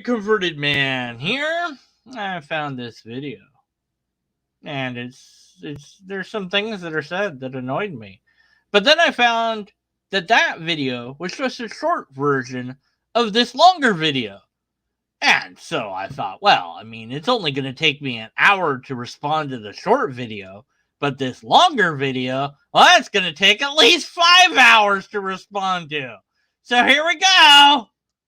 converted man here. I found this video, and there's some things that are said that annoyed me, but then I found that video was just a short version of this longer video, and so I thought, well, I mean, it's only going to take me an hour to respond to the short video, but this longer video, well, that's going to take at least 5 hours to respond to. So here we go.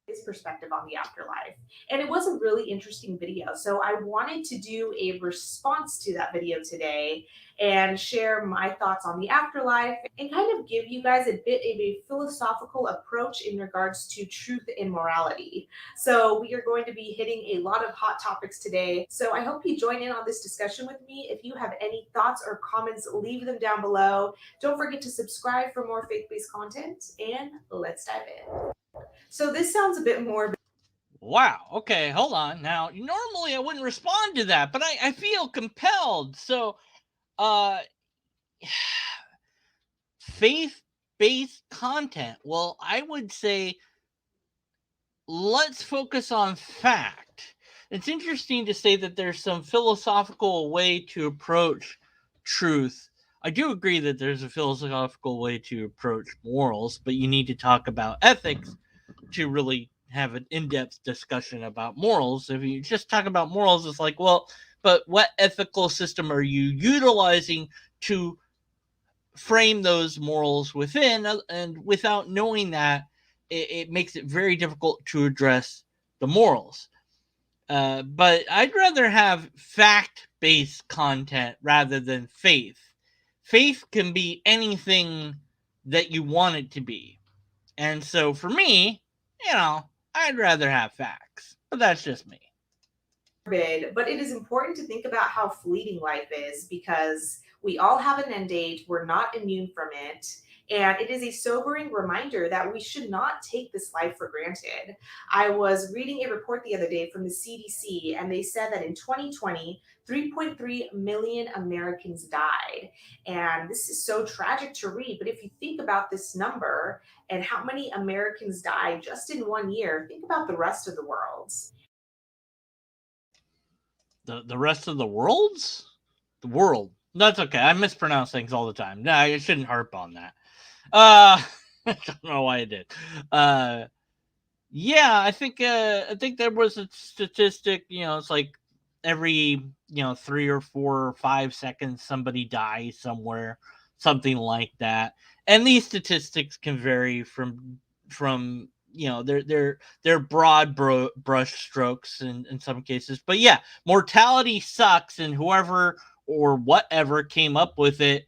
His perspective on the afterlife. And it was a really interesting video. So I wanted to do a response to that video today and share my thoughts on the afterlife and kind of give you guys a bit of a philosophical approach in regards to truth and morality. So we are going to be hitting a lot of hot topics today. So I hope you join in on this discussion with me. If you have any thoughts or comments, leave them down below. Don't forget to subscribe for more faith-based content, and let's dive in. So this sounds a bit more. Wow. Okay, hold on. Now, normally I wouldn't respond to that, but I feel compelled. So, faith-based content. Well, I would say let's focus on fact. It's interesting to say that there's some philosophical way to approach truth. I do agree that there's a philosophical way to approach morals, but you need to talk about ethics to really have an in-depth discussion about morals. If you just talk about morals, it's like, well, but what ethical system are you utilizing to frame those morals within? And without knowing that, it makes it very difficult to address the morals. But I'd rather have fact-based content rather than faith. Faith can be anything that you want it to be. And so for me, I'd rather have facts, but that's just me. But it is important to think about how fleeting life is, because we all have an end date. We're not immune from it. And it is a sobering reminder that we should not take this life for granted. I was reading a report the other day from the CDC, and they said that in 2020, 3.3 million Americans died. And this is so tragic to read. But if you think about this number and how many Americans died just in 1 year, think about the rest of the world. The rest of the worlds? The world. That's okay. I mispronounce things all the time. No, I shouldn't harp on that. I don't know why I did. Yeah, I think there was a statistic, it's like every, 3 or 4 or 5 seconds somebody dies somewhere, something like that. And these statistics can vary from they're broad brush strokes in some cases. But yeah, mortality sucks, and whoever or whatever came up with it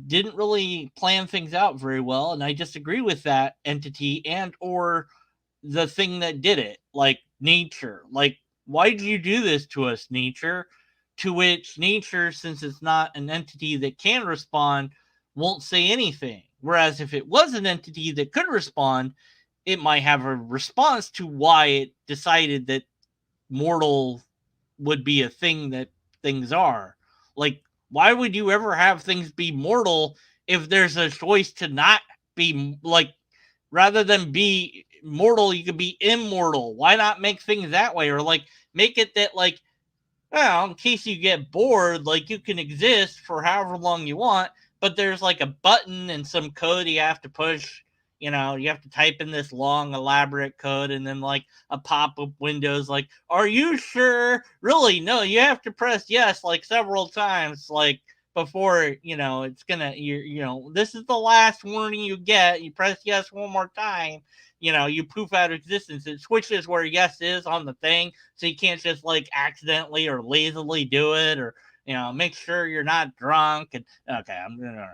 didn't really plan things out very well, and I disagree with that entity and or the thing that did it, like nature. Like, why did you do this to us, nature? To which nature, since it's not an entity that can respond, won't say anything. Whereas if it was an entity that could respond, it might have a response to why it decided that mortal would be a thing that things are. Like, why would you ever have things be mortal if there's a choice to not be, like, rather than be mortal, you could be immortal? Why not make things that way? Or like make it that, like, well, in case you get bored, like, you can exist for however long you want, but there's like a button and some code you have to push. You have to type in this long, elaborate code, and then like a pop-up window's like, are you sure? Really? No, you have to press yes like several times, like before, it's gonna, this is the last warning you get. You press yes one more time, you poof out of existence. It switches where yes is on the thing, so you can't just like accidentally or lazily do it, or, make sure you're not drunk. And okay, I'm gonna.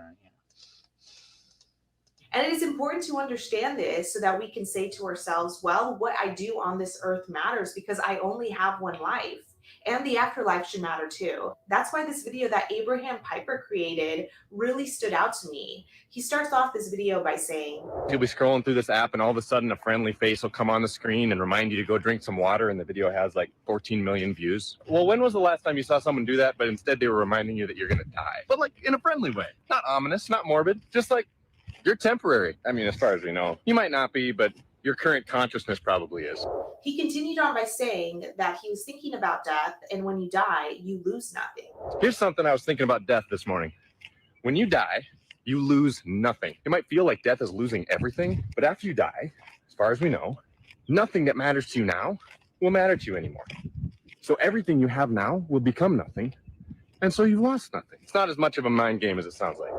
And it is important to understand this so that we can say to ourselves, well, what I do on this earth matters, because I only have one life. And the afterlife should matter too. That's why this video that Abraham Piper created really stood out to me. He starts off this video by saying, you'll be scrolling through this app and all of a sudden a friendly face will come on the screen and remind you to go drink some water, and the video has like 14 million views. Well, when was the last time you saw someone do that, but instead they were reminding you that you're going to die? But like in a friendly way, not ominous, not morbid, just like, you're temporary. I mean, as far as we know, you might not be, but your current consciousness probably is. He continued on by saying that he was thinking about death, and when you die, you lose nothing. Here's something I was thinking about death this morning. When you die, you lose nothing. It might feel like death is losing everything, but after you die, as far as we know, nothing that matters to you now will matter to you anymore. So everything you have now will become nothing, and so you've lost nothing. It's not as much of a mind game as it sounds like.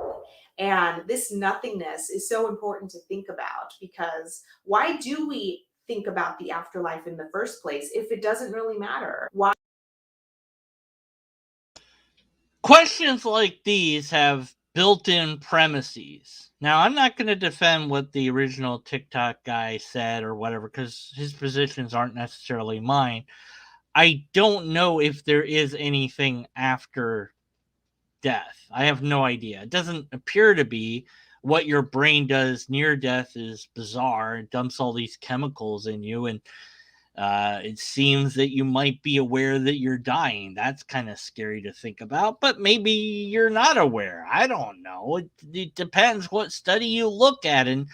And this nothingness is so important to think about, because why do we think about the afterlife in the first place if it doesn't really matter? Why? Questions like these have built-in premises. Now, I'm not going to defend what the original TikTok guy said or whatever, because his positions aren't necessarily mine. I don't know if there is anything after death. I have no idea. It doesn't appear to be. What your brain does near death is bizarre. It dumps all these chemicals in you, and it seems that you might be aware that you're dying. That's kind of scary to think about, but maybe you're not aware. I don't know. It depends what study you look at, and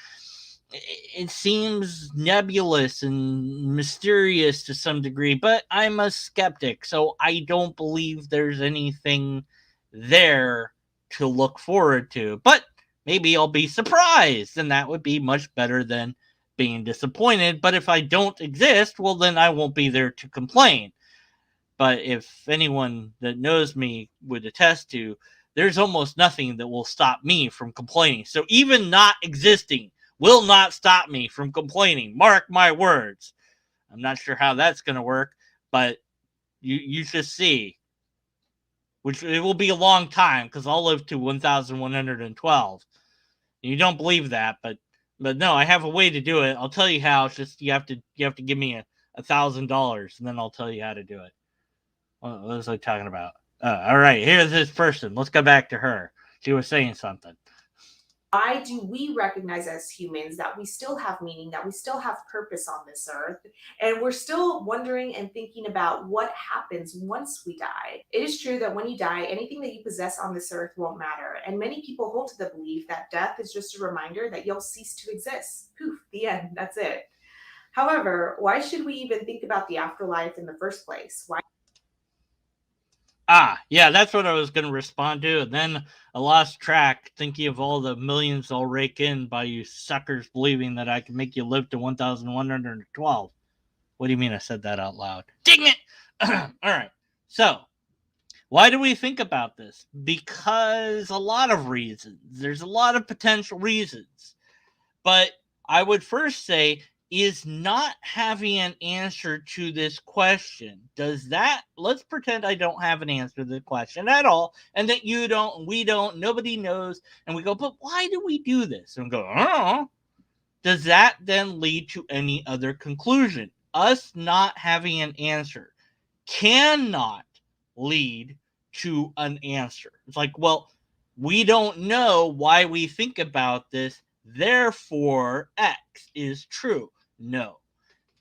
it seems nebulous and mysterious to some degree, but I'm a skeptic, so I don't believe there's anything there to look forward to. But maybe I'll be surprised, and that would be much better than being disappointed. But if I don't exist, well, then I won't be there to complain. But if anyone that knows me would attest to, there's almost nothing that will stop me from complaining. So even not existing will not stop me from complaining. Mark my words. I'm not sure how that's going to work, but you just see. Which it will be a long time, because I'll live to 1,112. You don't believe that, but no, I have a way to do it. I'll tell you how. It's just you have to give me $1,000, and then I'll tell you how to do it. What was I talking about? All right, here's this person. Let's go back to her. She was saying something. Why do we recognize as humans that we still have meaning, that we still have purpose on this earth, and we're still wondering and thinking about what happens once we die? It is true that when you die, anything that you possess on this earth won't matter, and many people hold to the belief that death is just a reminder that you'll cease to exist. Poof, the end, that's it. However, why should we even think about the afterlife in the first place? Why? Yeah, that's what I was going to respond to. And then I lost track thinking of all the millions I'll rake in by you suckers believing that I can make you live to 1,112. What do you mean I said that out loud? Dang it! All right. So, why do we think about this? Because a lot of reasons. There's a lot of potential reasons. But I would first say, is not having an answer to this question, does that, let's pretend I don't have an answer to the question at all, and that you don't, and we don't, nobody knows, and we go, but why do we do this? And go, I don't know. Does that then lead to any other conclusion? Us not having an answer cannot lead to an answer. It's like, well, we don't know why we think about this, therefore X is true. No.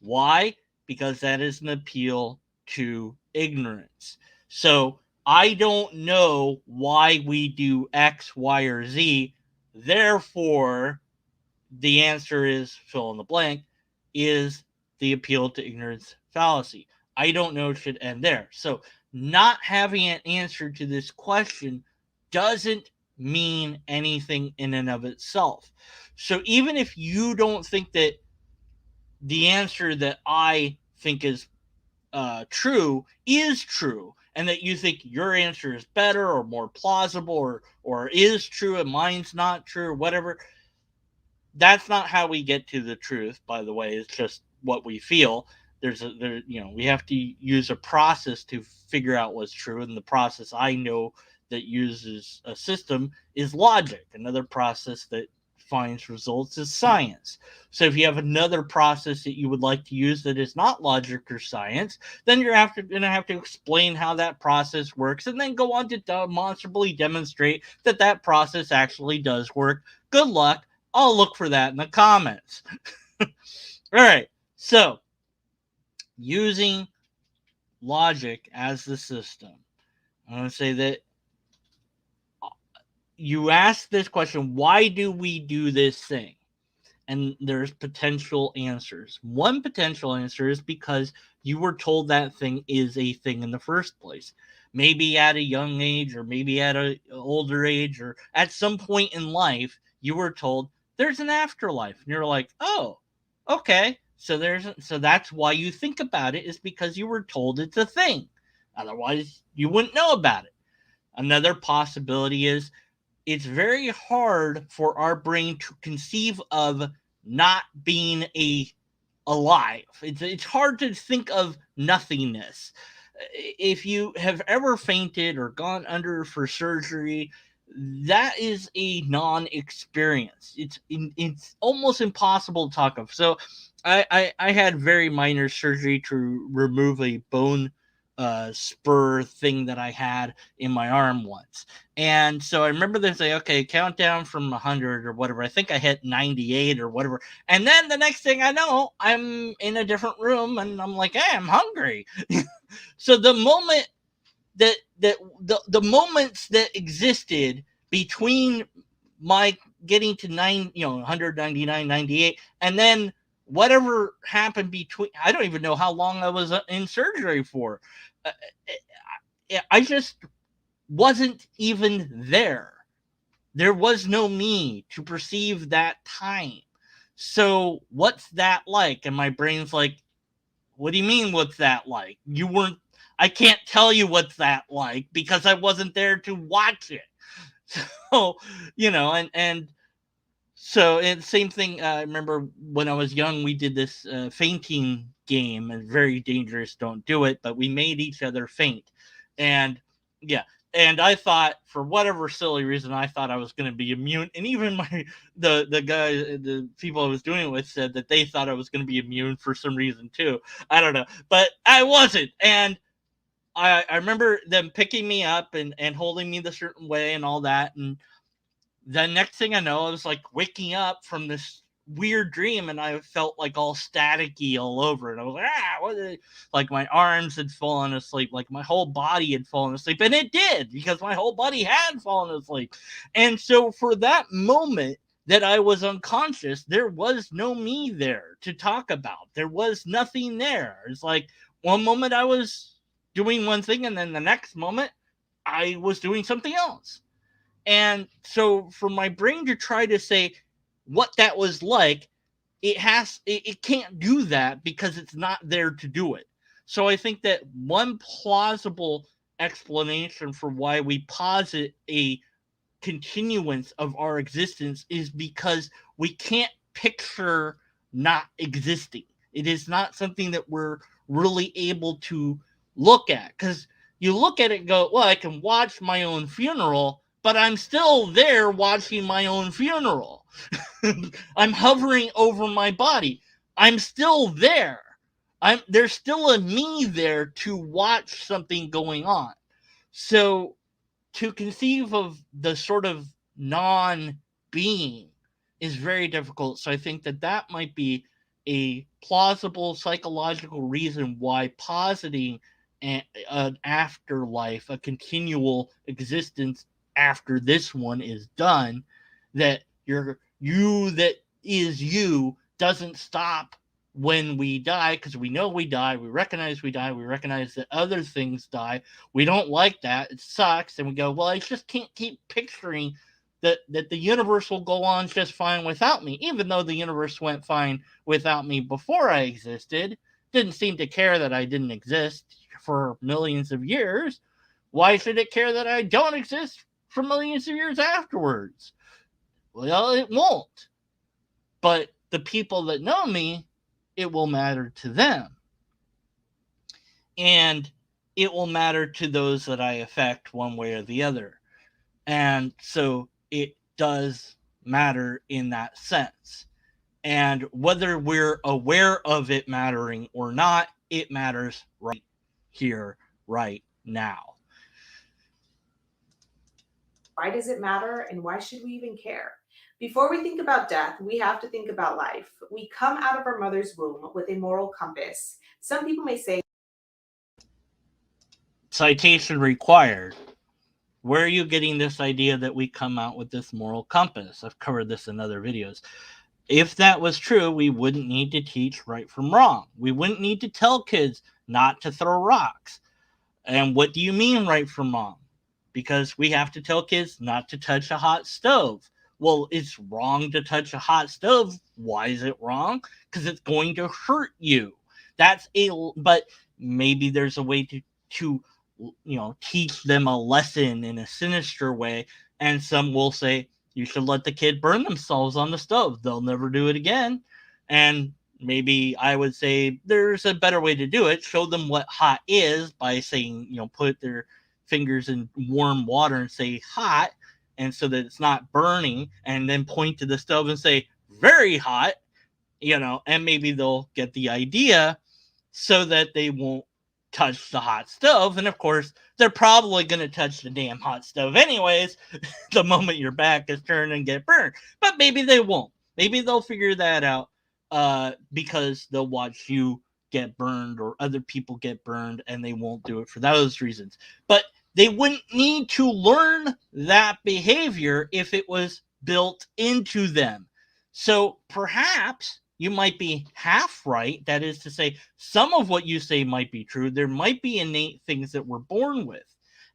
Why? Because that is an appeal to ignorance. So I don't know why we do X, Y, or Z. Therefore, the answer is fill in the blank, is the appeal to ignorance fallacy. I don't know should end there. So not having an answer to this question doesn't mean anything in and of itself. So even if you don't think that the answer that I think is true, and that you think your answer is better or more plausible or is true and mine's not true or whatever, that's not how we get to the truth, by the way. It's just what we feel. We have to use a process to figure out what's true, and the process I know that uses a system is logic. Another process that finds results is science. So if you have another process that you would like to use that is not logic or science, then you're going to have to explain how that process works, and then go on to demonstrably demonstrate that that process actually does work. Good luck. I'll look for that in the comments. All right. So, using logic as the system, I'm going to say that you ask this question, why do we do this thing? and there's potential answers. One potential answer is because you were told that thing is a thing in the first place. Maybe at a young age, or maybe at an older age, or at some point in life, you were told there's an afterlife, and you're like, oh, okay. So that's why you think about it, is because you were told it's a thing. Otherwise, you wouldn't know about it. Another possibility is it's very hard for our brain to conceive of not being alive. It's hard to think of nothingness. If you have ever fainted or gone under for surgery, that is a non-experience. It's almost impossible to talk of. So I had very minor surgery to remove a bone spur thing that I had in my arm once. And so I remember them say, okay, count down from 100 or whatever. I think I hit 98 or whatever. And then the next thing I know, I'm in a different room and I'm like, hey, I'm hungry. So the moment the moments that existed between my getting to 199, 98, and then whatever happened between, I don't even know how long I was in surgery for. Uh, I just wasn't even there. There was no me to perceive that time. So what's that like? And my brain's like, what do you mean, what's that like? You weren't, I can't tell you what's that like because I wasn't there to watch it. So, and so, and same thing. I remember when I was young, we did this fainting game, and very dangerous. Don't do it. But we made each other faint, and yeah. And I thought, for whatever silly reason, I thought I was going to be immune. And even the people I was doing it with said that they thought I was going to be immune for some reason too. I don't know, but I wasn't. And I remember them picking me up and holding me the certain way and all that. And the next thing I know, I was like waking up from this weird dream, and I felt like all staticky all over. And I was like, like my arms had fallen asleep, like my whole body had fallen asleep. And it did, because my whole body had fallen asleep. And so for that moment that I was unconscious, there was no me there to talk about. There was nothing there. It's like one moment I was doing one thing, and then the next moment I was doing something else. And so for my brain to try to say what that was like, it can't do that because it's not there to do it. So I think that one plausible explanation for why we posit a continuance of our existence is because we can't picture not existing. It is not something that we're really able to look at, because you look at it and go, well, I can watch my own funeral, but I'm still there watching my own funeral. I'm hovering over my body. I'm still there. There's still a me there to watch something going on. So to conceive of the sort of non-being is very difficult. So I think that might be a plausible psychological reason why positing an afterlife, a continual existence after this one is done, that you that is you doesn't stop when we die, because we know we die, we recognize that other things die. We don't like that, it sucks, and we go, well, I just can't keep picturing that the universe will go on just fine without me, even though the universe went fine without me before I existed. Didn't seem to care that I didn't exist for millions of years. Why should it care that I don't exist for millions of years afterwards? Well, it won't. But the people that know me, it will matter to them. And it will matter to those that I affect one way or the other. And so it does matter in that sense. And whether we're aware of it mattering or not, it matters right here, right now. Why does it matter, and why should we even care? Before we think about death, we have to think about life. We come out of our mother's womb with a moral compass. Some people may say, citation required. Where are you getting this idea that we come out with this moral compass? I've covered this in other videos. If that was true, we wouldn't need to teach right from wrong. We wouldn't need to tell kids not to throw rocks. And what do you mean right from wrong? Because we have to tell kids not to touch a hot stove. Well, it's wrong to touch a hot stove. Why is it wrong? Because it's going to hurt you. But maybe there's a way to teach them a lesson in a sinister way, and some will say you should let the kid burn themselves on the stove. They'll never do it again. And maybe I would say there's a better way to do it. Show them what hot is by saying, put their fingers in warm water and say hot, and so that it's not burning, and then point to the stove and say very hot, and maybe they'll get the idea so that they won't touch the hot stove. And of course, they're probably going to touch the damn hot stove anyways the moment your back is turned and get burned. But maybe they won't. Maybe they'll figure that out because they'll watch you get burned or other people get burned, and they won't do it for those reasons. But they wouldn't need to learn that behavior if it was built into them. So perhaps you might be half right. That is to say, some of what you say might be true. There might be innate things that we're born with.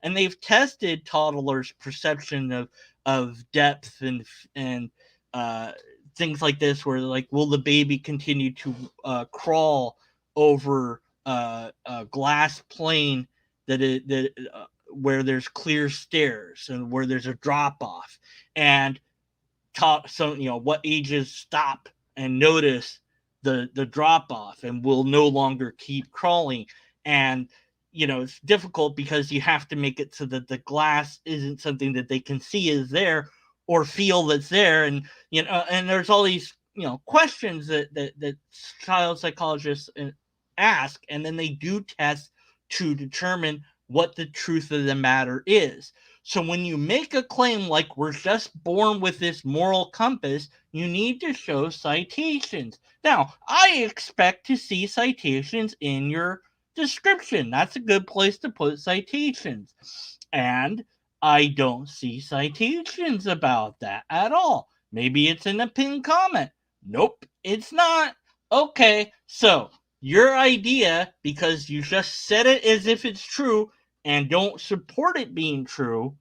And they've tested toddlers' perception of depth and things like this, where like, will the baby continue to crawl over a glass plane where there's clear stairs and where there's a drop off, and what ages stop and notice the drop off and will no longer keep crawling. And it's difficult because you have to make it so that the glass isn't something that they can see is there or feel that's there. And and there's all these questions that child psychologists ask, and then they do tests to determine what the truth of the matter is. So when you make a claim like we're just born with this moral compass, you need to show citations. Now, I expect to see citations in your description. That's a good place to put citations. And I don't see citations about that at all. Maybe it's in a pinned comment. Nope, it's not. Okay, so your idea, because you just said it as if it's true and don't support it being true,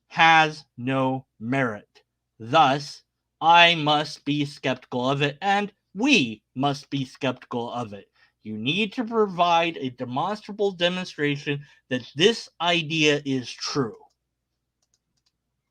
has no merit. Thus, I must be skeptical of it, and we must be skeptical of it. You need to provide a demonstrable demonstration that this idea is true.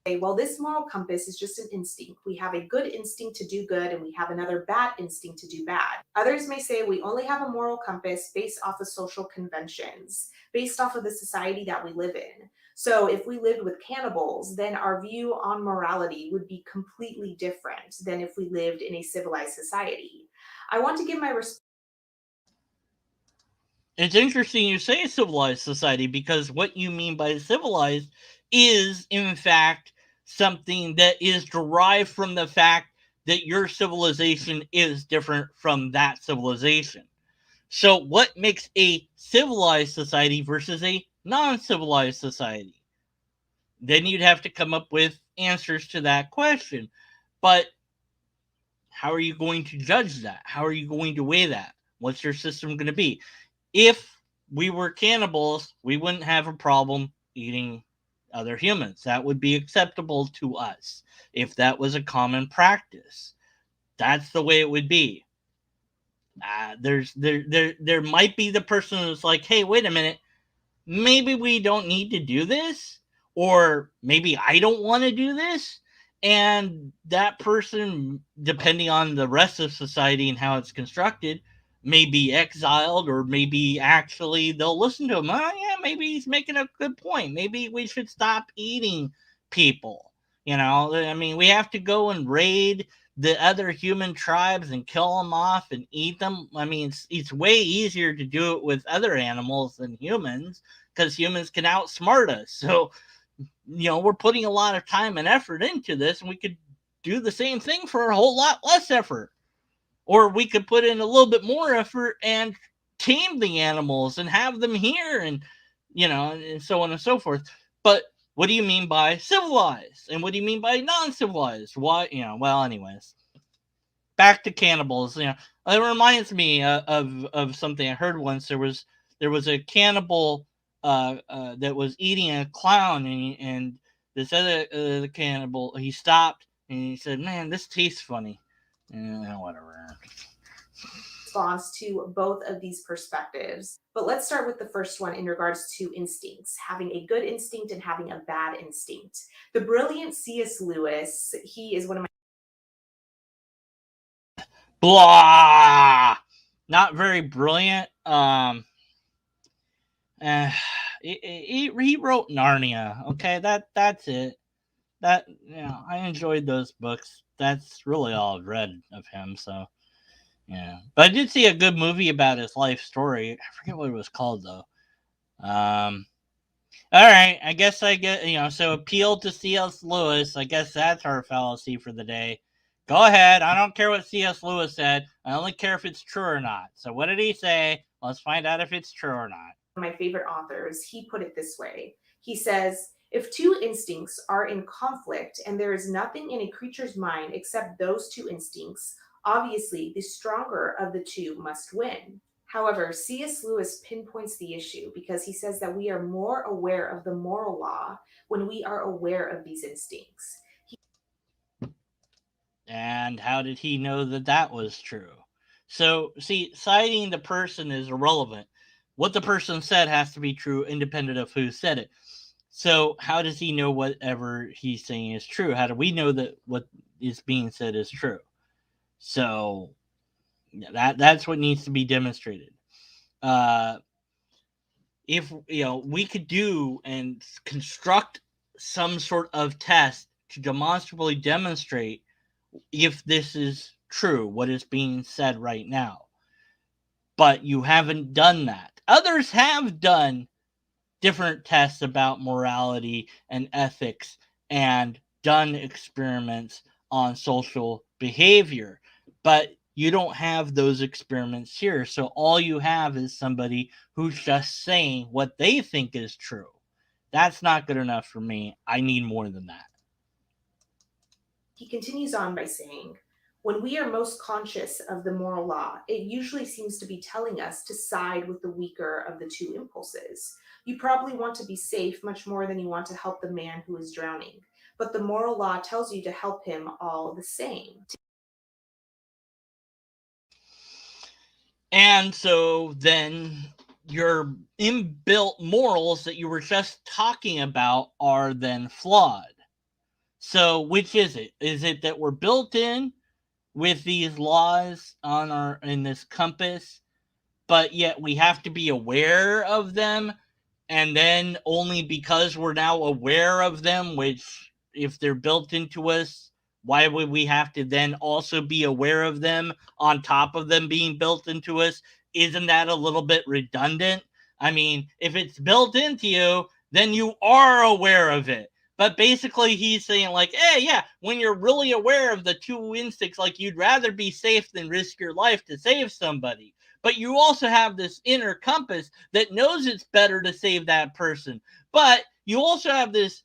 Well, this moral compass is just an instinct. We have a good instinct to do good, and we have another bad instinct to do bad. Others may say we only have a moral compass based off of social conventions, based off of the society that we live in. So if we lived with cannibals, then our view on morality would be completely different than if we lived in a civilized society. I want to give my response. It's interesting you say civilized society, because what you mean by civilized is, in fact, something that is derived from the fact that your civilization is different from that civilization. So, what makes a civilized society versus a non civilized society? Then you'd have to come up with answers to that question. But how are you going to judge that? How are you going to weigh that? What's your system going to be? If we were cannibals, we wouldn't have a problem eating other humans. That would be acceptable to us if that was a common practice. That's the way it would be. There might be the person who's like, hey, wait a minute, maybe we don't need to do this, or maybe I don't want to do this. And that person, depending on the rest of society and how it's constructed, may be exiled, or maybe actually they'll listen to him. Oh, yeah, maybe he's making a good point. Maybe we should stop eating people. I mean, we have to go and raid the other human tribes and kill them off and eat them. I mean, it's way easier to do it with other animals than humans, because humans can outsmart us. So, we're putting a lot of time and effort into this, and we could do the same thing for a whole lot less effort. Or we could put in a little bit more effort and tame the animals and have them here, and and so on and so forth. But what do you mean by civilized? And what do you mean by non-civilized? Why, well, anyways. back to cannibals. You know, it reminds me of something I heard once. There was a cannibal that was eating a clown, and this other the cannibal, he stopped and he said, "Man, this tastes funny." Whatever. Response to both of these perspectives. But let's start with the first one in regards to instincts, having a good instinct and having a bad instinct. The brilliant C.S. Lewis, he is one of my Blah. Not very brilliant. Uh, he wrote Narnia. Okay, that's it. That, you know, I enjoyed those books. That's really all I've read of him. So yeah, but I did see a good movie about his life story. I forget what it was called though. All right, I guess I get, you know, so appeal to C.S. Lewis. I guess that's our fallacy for the day. Go ahead. I don't care what C.S. Lewis said. I only care if it's true or not. So what did he say? Let's find out if it's true or not. my favorite authors. He put it this way. He says, if two instincts are in conflict and there is nothing in a creature's mind except those two instincts, obviously the stronger of the two must win. However, C.S. Lewis pinpoints the issue because he says that we are more aware of the moral law when we are aware of these instincts. And how did he know that that was true? So, see, citing the person is irrelevant. What the person said has to be true, independent of who said it. So, how does he know whatever he's saying is true? How do we know that what is being said is true? So, that's what needs to be demonstrated. Uh, if you know, we could do and construct some sort of test to demonstrably demonstrate if this is true, what is being said right now. But you haven't done that. Others have done different tests about morality and ethics and done experiments on social behavior. But you don't have those experiments here. So all you have is somebody who's just saying what they think is true. That's not good enough for me. I need more than that. He continues on by saying, when we are most conscious of the moral law, it usually seems to be telling us to side with the weaker of the two impulses. You probably want to be safe much more than you want to help the man who is drowning, but the moral law tells you to help him all the same. And so then your inbuilt morals that you were just talking about are then flawed. So which is it? Is it that we're built in with these laws on our in this compass, but yet we have to be aware of them, and then only because we're now aware of them, which if they're built into us, why would we have to then also be aware of them on top of them being built into us? Isn't that a little bit redundant? I mean, if it's built into you, then you are aware of it. But basically, he's saying, like, hey, yeah, when you're really aware of the two instincts, like, you'd rather be safe than risk your life to save somebody. But you also have this inner compass that knows it's better to save that person. But you also have this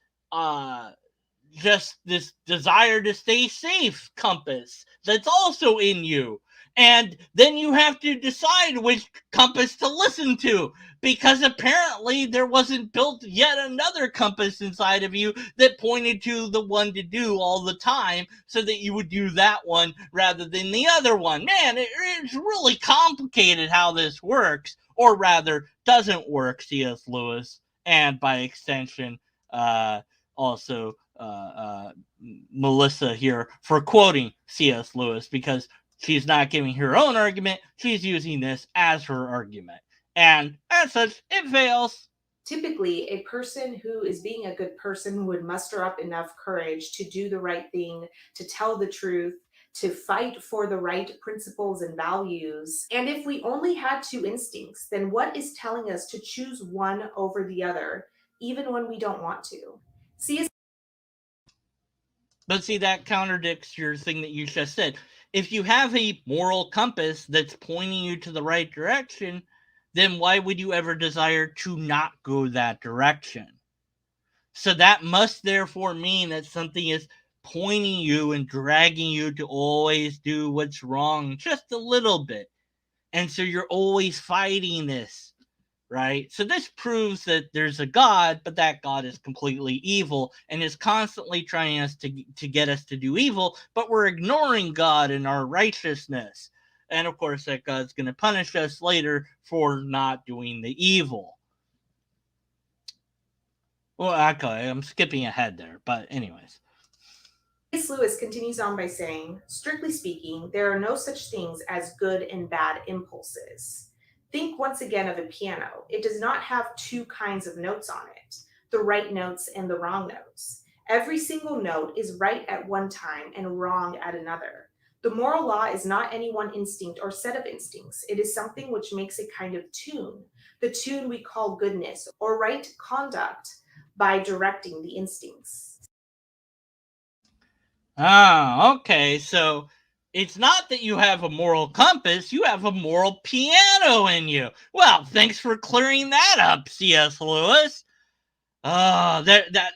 just this desire to stay safe compass that's also in you. And then you have to decide which compass to listen to, because apparently there wasn't built yet another compass inside of you that pointed to the one to do all the time, so that you would do that one rather than the other one. Man, it's really complicated how this works, or rather doesn't work, C.S. Lewis, and by extension, also Melissa here, for quoting C.S. Lewis, because she's not giving her own argument, she's using this as her argument. And as such, it fails. Typically, a person who is being a good person would muster up enough courage to do the right thing, to tell the truth, to fight for the right principles and values. And if we only had two instincts, then what is telling us to choose one over the other, even when we don't want to? See, But see, that contradicts your thing that you just said. If you have a moral compass that's pointing you to the right direction, then why would you ever desire to not go that direction? So that must therefore mean that something is pointing you and dragging you to always do what's wrong just a little bit. And so you're always fighting this, right? So this proves that there's a God, but that God is completely evil and is constantly trying to get us to do evil, but we're ignoring God in our righteousness. And of course, that God's going to punish us later for not doing the evil. Well, okay, I'm skipping ahead there, but anyways. C.S. Lewis continues on by saying, strictly speaking, there are no such things as good and bad impulses. Think once again of a piano. It does not have two kinds of notes on it, the right notes and the wrong notes. Every single note is right at one time and wrong at another. The moral law is not any one instinct or set of instincts. It is something which makes a kind of tune, the tune we call goodness or right conduct by directing the instincts. Ah, okay. So it's not that you have a moral compass, you have a moral piano in you. Well, thanks for clearing that up, C.S. Lewis. That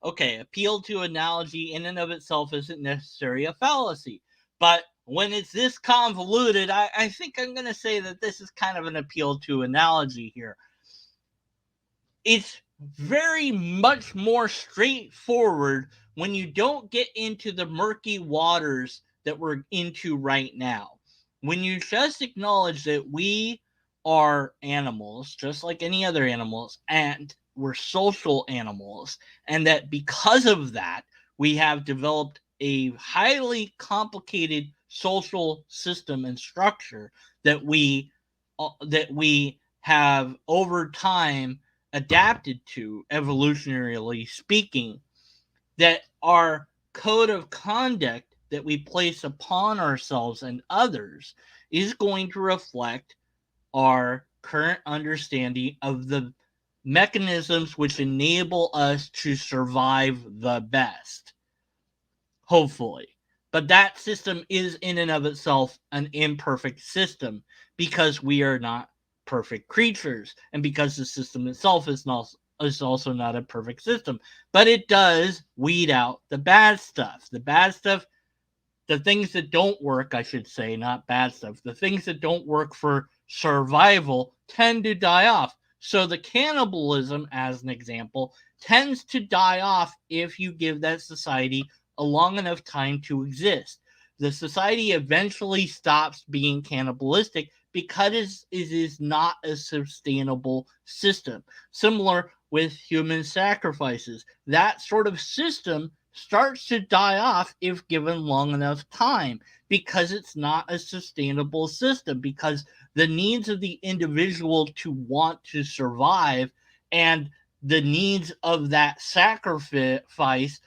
okay, appeal to analogy in and of itself isn't necessarily a fallacy. But when it's this convoluted, I think I'm going to say that this is kind of an appeal to analogy here. It's very much more straightforward when you don't get into the murky waters that we're into right now. When you just acknowledge that we are animals, just like any other animals, and we're social animals, and that because of that, we have developed a highly complicated social system and structure that we have over time adapted to, evolutionarily speaking, that our code of conduct that we place upon ourselves and others is going to reflect our current understanding of the mechanisms which enable us to survive the best, hopefully. But that system is in and of itself an imperfect system because we are not perfect creatures and because the system itself is also not a perfect system. But it does weed out the bad stuff. The bad stuff, the things that don't work, I should say, not bad stuff. The things that don't work for survival tend to die off. So the cannibalism, as an example, tends to die off if you give that society a long enough time to exist. The society eventually stops being cannibalistic because it is not a sustainable system. Similar with human sacrifices. That sort of system starts to die off if given long enough time because it's not a sustainable system, because the needs of the individual to want to survive and the needs of that sacrifice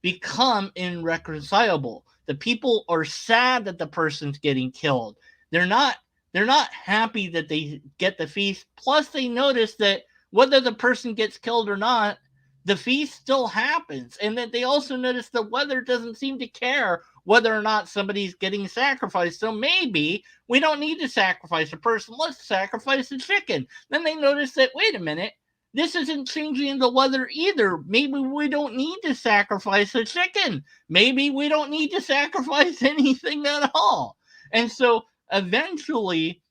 become irreconcilable. The people are sad that the person's getting killed. They're not happy that they get the feast. Plus they notice that whether the person gets killed or not, the feast still happens. And that they also notice the weather doesn't seem to care whether or not somebody's getting sacrificed. So maybe we don't need to sacrifice a person. Let's sacrifice a chicken. Then they notice that, wait a minute, this isn't changing the weather either. Maybe we don't need to sacrifice a chicken. Maybe we don't need to sacrifice anything at all. And so eventually,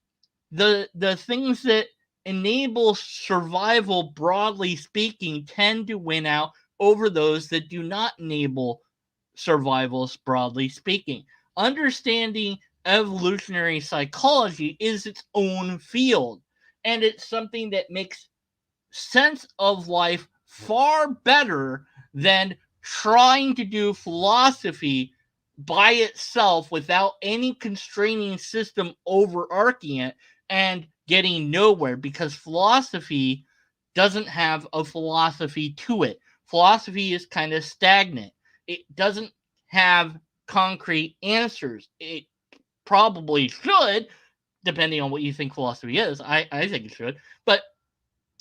the things that enable survival, broadly speaking, tend to win out over those that do not enable survival, broadly speaking. Understanding evolutionary psychology is its own field, and it's something that makes sense of life far better than trying to do philosophy by itself without any constraining system overarching it and getting nowhere, because philosophy doesn't have a philosophy to it. Philosophy is kind of stagnant. It doesn't have concrete answers. It probably should, depending on what you think philosophy is. I think it should. But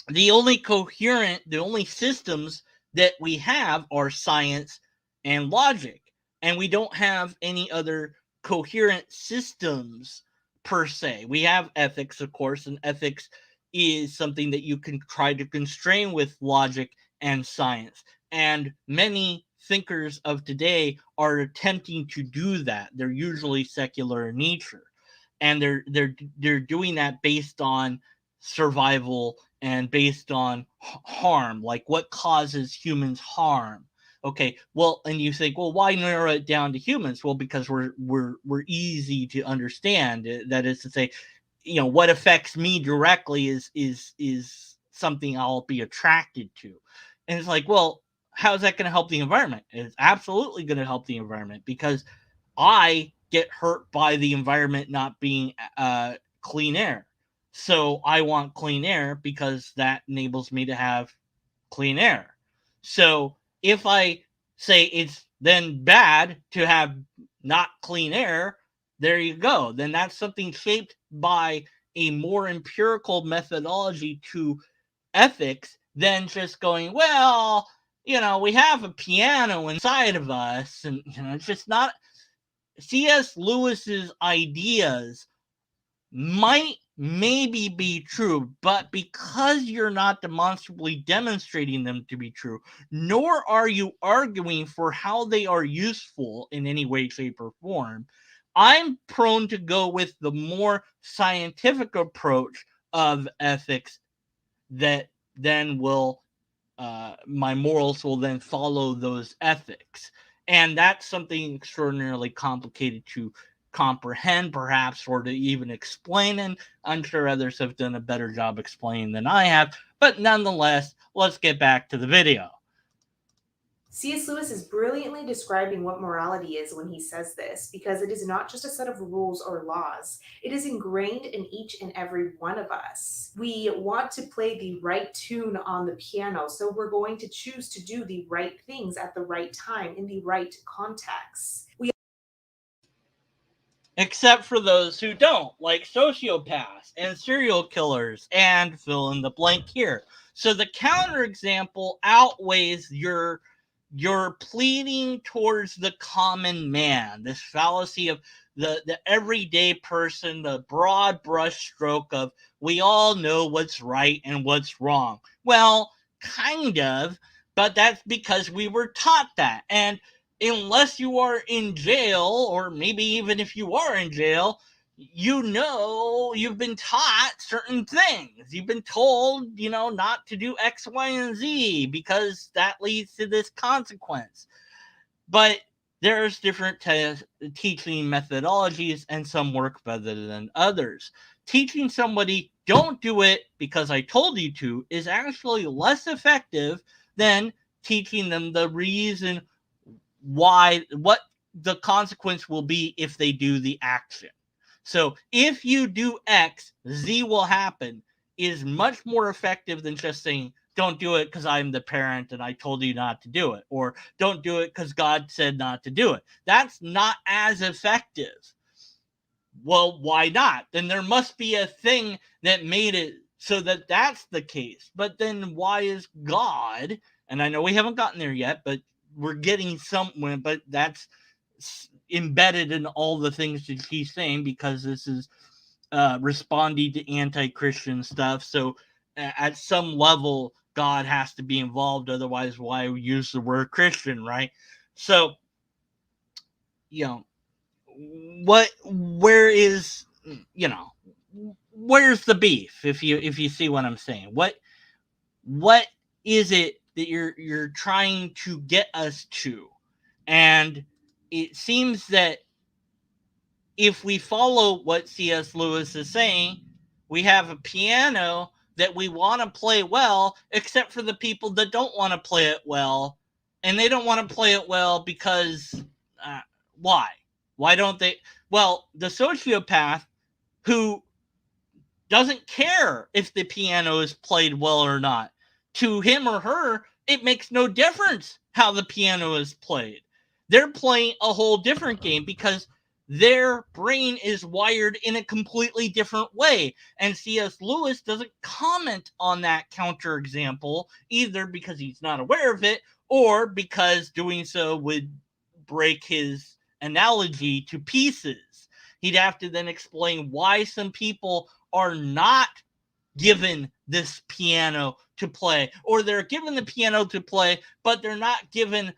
the only systems that we have are science and logic, and we don't have any other coherent systems per se. We have ethics, of course, and ethics is something that you can try to constrain with logic and science, and many thinkers of today are attempting to do that. They're usually secular in nature, and they're doing that based on survival and based on harm, like what causes humans harm. Okay, well, and you think, well, why narrow it down to humans? Well, because we're easy to understand. That is to say, what affects me directly is something I'll be attracted to. And it's like, well, how's that going to help the environment? It's absolutely going to help the environment, because I get hurt by the environment not being clean air. So I want clean air because that enables me to have clean air. So if I say it's then bad to have not clean air, there you go. Then that's something shaped by a more empirical methodology to ethics than just going, well, we have a piano inside of us, and it's just not. C.S. Lewis's ideas might maybe be true, but because you're not demonstrably demonstrating them to be true, nor are you arguing for how they are useful in any way, shape, or form, I'm prone to go with the more scientific approach of ethics that then will my morals will then follow those ethics. And that's something extraordinarily complicated to comprehend, perhaps, or to even explain. And I'm sure others have done a better job explaining than I have. But nonetheless, let's get back to the video. C.S. Lewis is brilliantly describing what morality is when he says this, because it is not just a set of rules or laws. It is ingrained in each and every one of us. We want to play the right tune on the piano, so we're going to choose to do the right things at the right time in the right context. Except for those who don't, like sociopaths and serial killers, and fill in the blank here. So the counterexample outweighs your pleading towards the common man, this fallacy of the everyday person, the broad brushstroke of we all know what's right and what's wrong. Well, kind of, but that's because we were taught that. And unless you are in jail, or maybe even if you are in jail, you've been taught certain things. You've been told, not to do X, Y, and Z because that leads to this consequence. But there's different teaching methodologies, and some work better than others. Teaching somebody don't do it because I told you to is actually less effective than teaching them the reason why, what the consequence will be if they do the action. So if you do X, Z will happen is much more effective than just saying, don't do it because I'm the parent and I told you not to do it, or don't do it because God said not to do it. That's not as effective. Well, why not? Then there must be a thing that made it so that that's the case. But then why is God, and I know we haven't gotten there yet, but we're getting somewhere, but that's embedded in all the things that he's saying, because this is responding to anti-Christian stuff. So at some level, God has to be involved. Otherwise, why use the word Christian, right? So, where's the beef, if you see what I'm saying? What is it that you're trying to get us to? And it seems that if we follow what C.S. Lewis is saying, we have a piano that we want to play well, except for the people that don't want to play it well. And they don't want to play it well because why? Why don't they? Well, the sociopath who doesn't care if the piano is played well or not, to him or her, it makes no difference how the piano is played. They're playing a whole different game because their brain is wired in a completely different way. And C.S. Lewis doesn't comment on that counterexample, either because he's not aware of it, or because doing so would break his analogy to pieces. He'd have to then explain why some people are not given this piano to play, or they're given the piano to play, but they're not given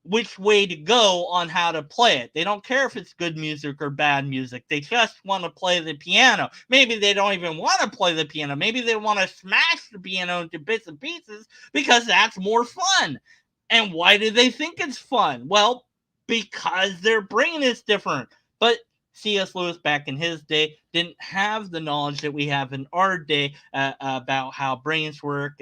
which way to go on how to play it. They don't care if it's good music or bad music. They just want to play the piano. Maybe they don't even want to play the piano. Maybe they want to smash the piano into bits and pieces because that's more fun. And why do they think it's fun? Well, because their brain is different. But C.S. Lewis back in his day didn't have the knowledge that we have in our day about how brains work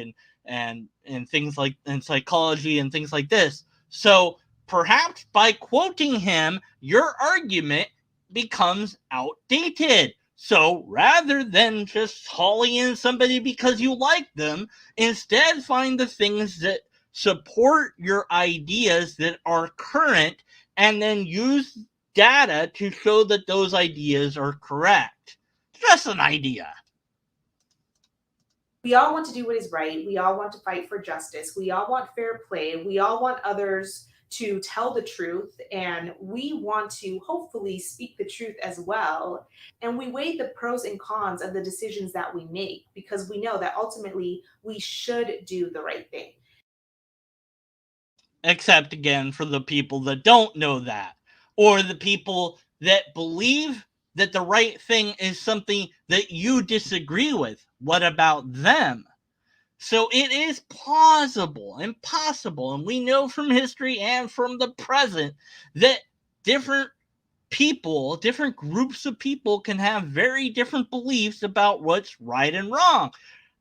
and things like and psychology and things like this. So perhaps by quoting him, your argument becomes outdated. So rather than just hauling in somebody because you like them, instead find the things that support your ideas that are current and then use data to show that those ideas are correct. Just an idea. We all want to do what is right. We all want to fight for justice. We all want fair play. We all want others to tell the truth. And we want to hopefully speak the truth as well. And we weigh the pros and cons of the decisions that we make because we know that ultimately we should do the right thing. Except again for the people that don't know that, or the people that believe that the right thing is something that you disagree with. What about them? So it is plausible and possible, and we know from history and from the present that different people, different groups of people can have very different beliefs about what's right and wrong.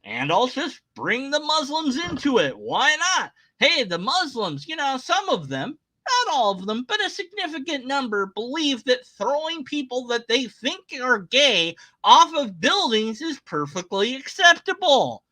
And I'll just bring the Muslims into it. Why not? Hey, the Muslims, some of them, not all of them, but a significant number believe that throwing people that they think are gay off of buildings is perfectly acceptable.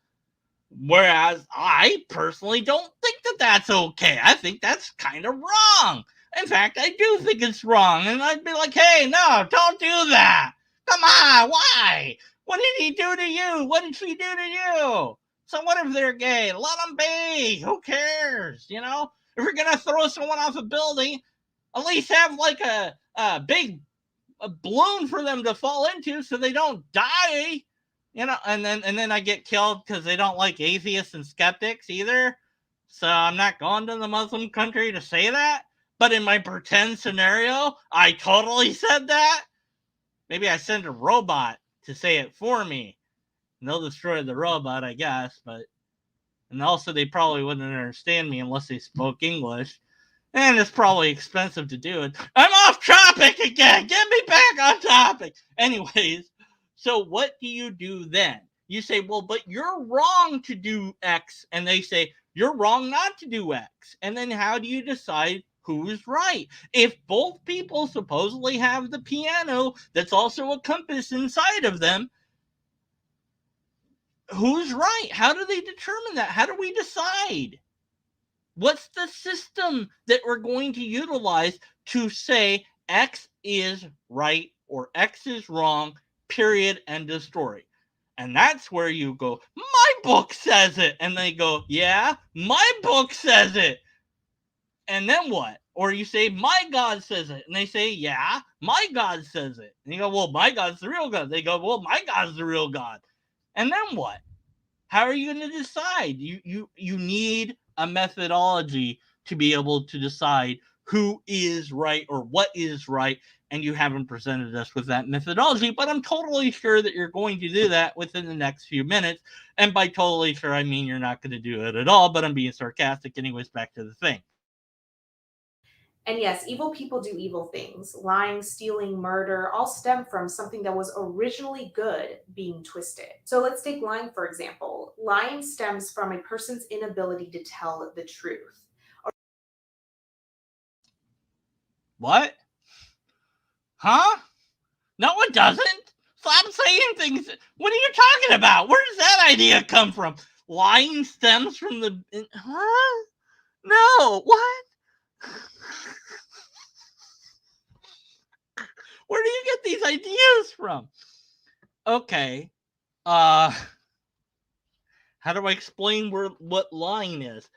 Whereas I personally don't think that that's okay. I think that's kind of wrong. In fact, I do think it's wrong. And I'd be like, hey, no, don't do that. Come on, why? What did he do to you? What did she do to you? So what if they're gay? Let them be. Who cares? If you're going to throw someone off a building, at least have like a big balloon for them to fall into so they don't die. And then I get killed because they don't like atheists and skeptics either. So I'm not going to the Muslim country to say that. But in my pretend scenario, I totally said that. Maybe I send a robot to say it for me. And they'll destroy the robot, I guess. And also they probably wouldn't understand me unless they spoke English. And it's probably expensive to do it. I'm off topic again. Get me back on topic. Anyways. So what do you do then? You say, well, but you're wrong to do X. And they say, you're wrong not to do X. And then how do you decide who's right? If both people supposedly have the piano that's also a compass inside of them, who's right? How do they determine that? How do we decide? What's the system that we're going to utilize to say X is right or X is wrong? Period, end of story. And that's where you go, my book says it. And they go, yeah, my book says it. And then what? Or you say, my God says it. And they say, yeah, my God says it. And you go, well, my God's the real God. They go, well, my God's the real God. And then what? How are you going to decide? You need a methodology to be able to decide who is right or what is right, and you haven't presented us with that methodology, but I'm totally sure that you're going to do that within the next few minutes. And by totally sure, I mean you're not going to do it at all, but I'm being sarcastic. Anyways, back to the thing. And yes, evil people do evil things. Lying, stealing, murder all stem from something that was originally good being twisted. So let's take lying, for example. Lying stems from a person's inability to tell the truth. What? Huh? No, it doesn't. Stop saying things. What are you talking about? Where does that idea come from? Lying stems from the... Huh? No, what? Where do you get these ideas from? Okay. How do I explain what lying is?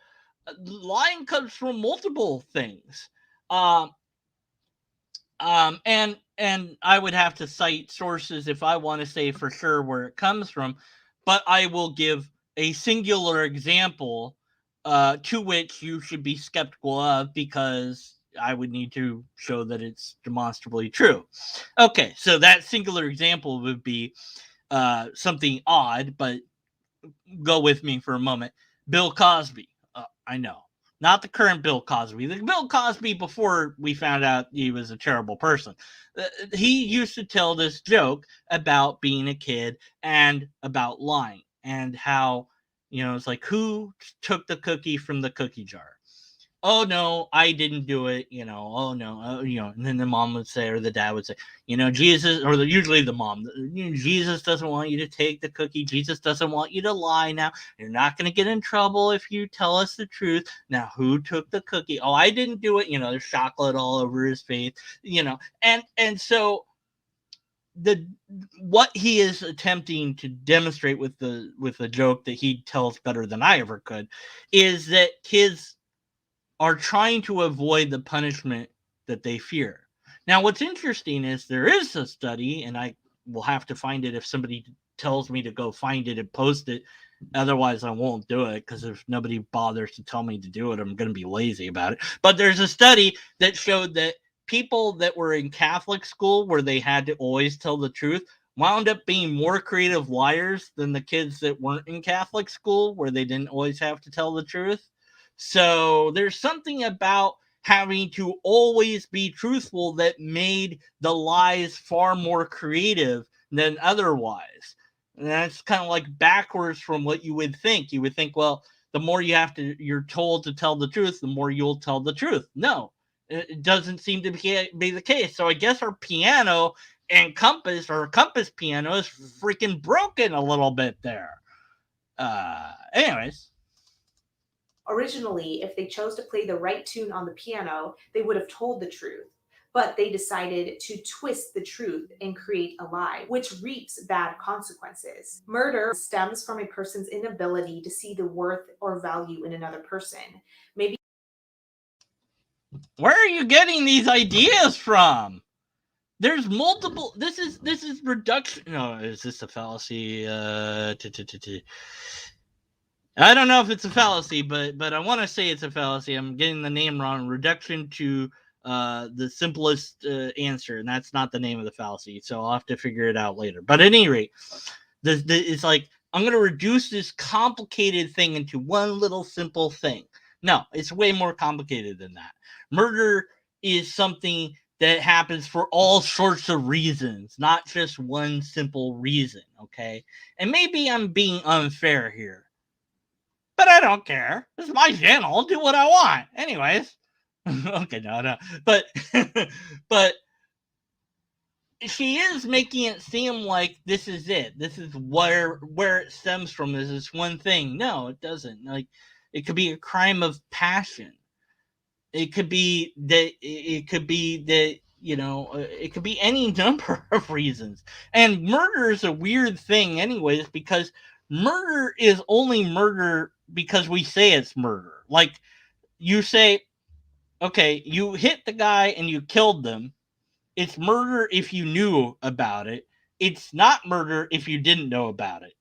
Lying comes from multiple things. And I would have to cite sources if I want to say for sure where it comes from, but I will give a singular example to which you should be skeptical of because I would need to show that it's demonstrably true. Okay, so that singular example would be something odd, but go with me for a moment. Bill Cosby. I know. Not the current Bill Cosby. The Bill Cosby before we found out he was a terrible person. He used to tell this joke about being a kid and about lying and how, it's like, who took the cookie from the cookie jar? Oh no, I didn't do it, oh no, and then the mom would say, or the dad would say, Jesus, or usually the mom, Jesus doesn't want you to take the cookie. Jesus doesn't want you to lie now. You're not going to get in trouble if you tell us the truth. Now, who took the cookie? Oh, I didn't do it. There's chocolate all over his face, and so what he is attempting to demonstrate with the joke that he tells better than I ever could is that kids are trying to avoid the punishment that they fear. Now, what's interesting is there is a study, and I will have to find it if somebody tells me to go find it and post it. Otherwise, I won't do it because if nobody bothers to tell me to do it, I'm going to be lazy about it. But there's a study that showed that people that were in Catholic school where they had to always tell the truth wound up being more creative liars than the kids that weren't in Catholic school where they didn't always have to tell the truth. So there's something about having to always be truthful that made the lies far more creative than otherwise. And that's kind of like backwards from what you would think. You would think, well, the more you're told to tell the truth, the more you'll tell the truth. No, it doesn't seem to be the case. So I guess our piano and compass, or compass piano, is freaking broken a little bit there. Anyways. Originally, if they chose to play the right tune on the piano, they would have told the truth. But they decided to twist the truth and create a lie, which reaps bad consequences. Murder stems from a person's inability to see the worth or value in another person. Maybe. Where are you getting these ideas from? There's multiple. This is reduction. No, is this a fallacy? I don't know if it's a fallacy, but I want to say it's a fallacy. I'm getting the name wrong. Reduction to the simplest answer, and that's not the name of the fallacy. So I'll have to figure it out later. But at any rate, it's like I'm going to reduce this complicated thing into one little simple thing. No, it's way more complicated than that. Murder is something that happens for all sorts of reasons, not just one simple reason, okay? And maybe I'm being unfair here. But I don't care. This is my channel. I'll do what I want. Anyways. Okay, no. But but she is making it seem like this is it. This is where it stems from. Is this one thing. No, it doesn't. Like, it could be a crime of passion. It could be that it could be any number of reasons. And murder is a weird thing anyways, because murder is only murder because we say it's murder. Like, you say, okay, you hit the guy and you killed them. It's murder if you knew about it. It's not murder if you didn't know about it.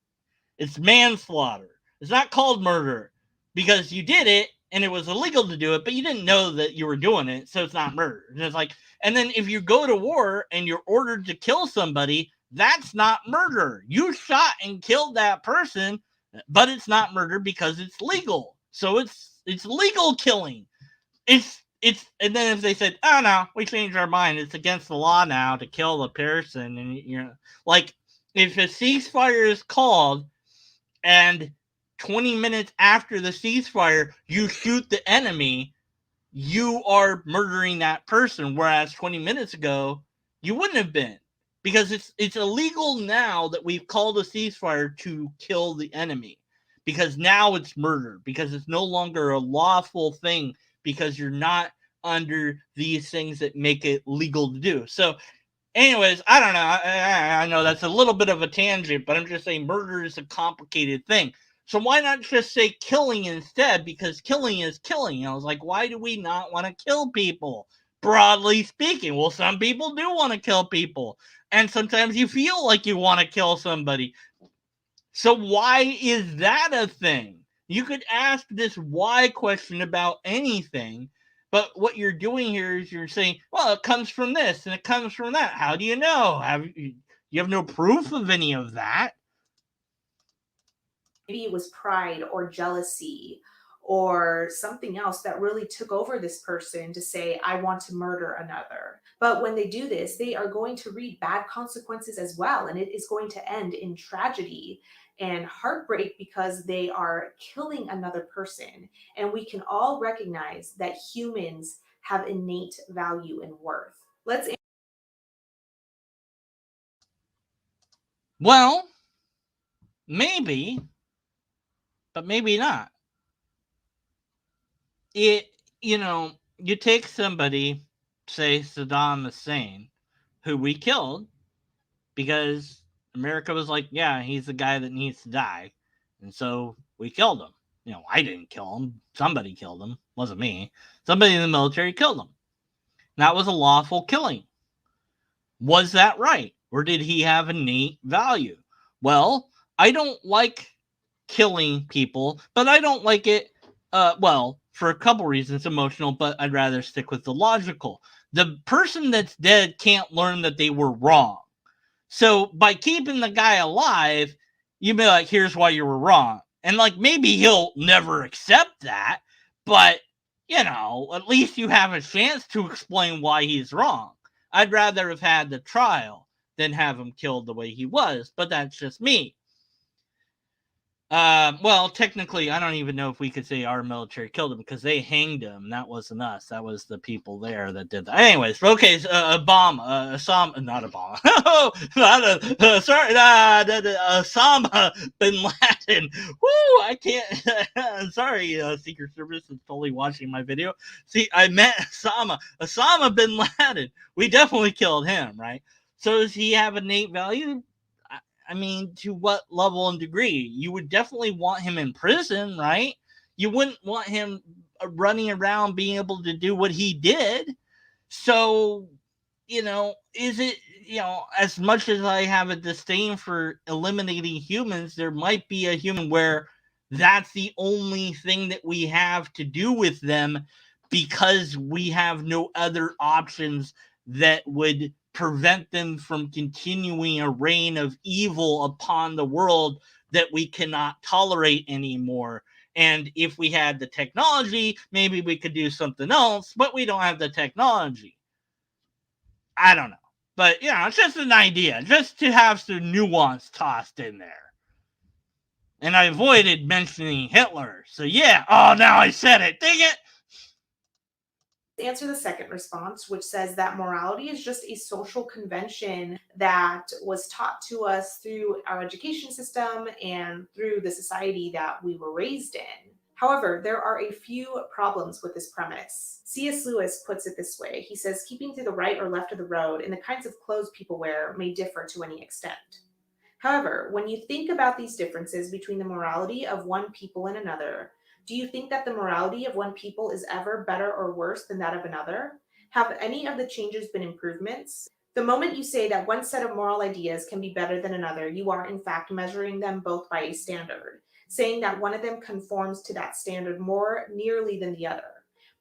It's manslaughter. It's not called murder because you did it and it was illegal to do it, but you didn't know that you were doing it, so it's not murder. And it's like, and then if you go to war and you're ordered to kill somebody, that's not murder. You shot and killed that person, but it's not murder because it's legal. So it's legal killing. It's and then if they said, oh no, we changed our mind, it's against the law now to kill the person, and like, if a ceasefire is called and 20 minutes after the ceasefire you shoot the enemy, you are murdering that person, whereas 20 minutes ago you wouldn't have been, because it's illegal now that we've called a ceasefire to kill the enemy, because now it's murder, because it's no longer a lawful thing, because you're not under these things that make it legal to do. So anyways, I don't know. I know that's a little bit of a tangent, but I'm just saying murder is a complicated thing. So why not just say killing instead? Because killing is killing. I was like, why do we not want to kill people? Broadly speaking, well, some people do want to kill people. And sometimes you feel like you want to kill somebody. So why is that a thing? You could ask this why question about anything, but what you're doing here is you're saying, well, it comes from this and it comes from that. How do you know? You have no proof of any of that. Maybe it was pride or jealousy or something else that really took over this person to say, I want to murder another. But when they do this, they are going to reap bad consequences as well. And it is going to end in tragedy and heartbreak because they are killing another person. And we can all recognize that humans have innate value and worth. Let's Well, maybe, but maybe not. It, you take somebody, say Saddam Hussein, who we killed because America was like, yeah, he's the guy that needs to die. And so we killed him. I didn't kill him. Somebody killed him. It wasn't me. Somebody in the military killed him. That was a lawful killing. Was that right? Or did he have innate value? Well, I don't like killing people, but I don't like it, for a couple reasons, emotional, but I'd rather stick with the logical. The person that's dead can't learn that they were wrong. So by keeping the guy alive, you be like, here's why you were wrong. And like maybe he'll never accept that, but at least you have a chance to explain why he's wrong. I'd rather have had the trial than have him killed the way he was, but that's just me. Well, technically, I don't even know if we could say our military killed him because they hanged him. That wasn't us. That was the people there that did that. Anyways, okay, not Osama bin Laden. Woo, I can't. Sorry, Secret Service is totally watching my video. See, I met Osama bin Laden. We definitely killed him, right? So does he have innate value? I mean, to what level and degree? You would definitely want him in prison, right? You wouldn't want him running around being able to do what he did. So, is it, as much as I have a disdain for eliminating humans, there might be a human where that's the only thing that we have to do with them because we have no other options that would prevent them from continuing a reign of evil upon the world that we cannot tolerate anymore. And if we had the technology, maybe we could do something else, but we don't have the technology. I don't know. But, it's just an idea, just to have some nuance tossed in there. And I avoided mentioning Hitler. So, yeah. Oh, now I said it. Dang it. Answer the second response, which says that morality is just a social convention that was taught to us through our education system and through the society that we were raised in. However, there are a few problems with this premise. C.S. Lewis puts it this way. He says, keeping to the right or left of the road and the kinds of clothes people wear may differ to any extent. However, when you think about these differences between the morality of one people and another, do you think that the morality of one people is ever better or worse than that of another? Have any of the changes been improvements? The moment you say that one set of moral ideas can be better than another, you are in fact measuring them both by a standard, saying that one of them conforms to that standard more nearly than the other.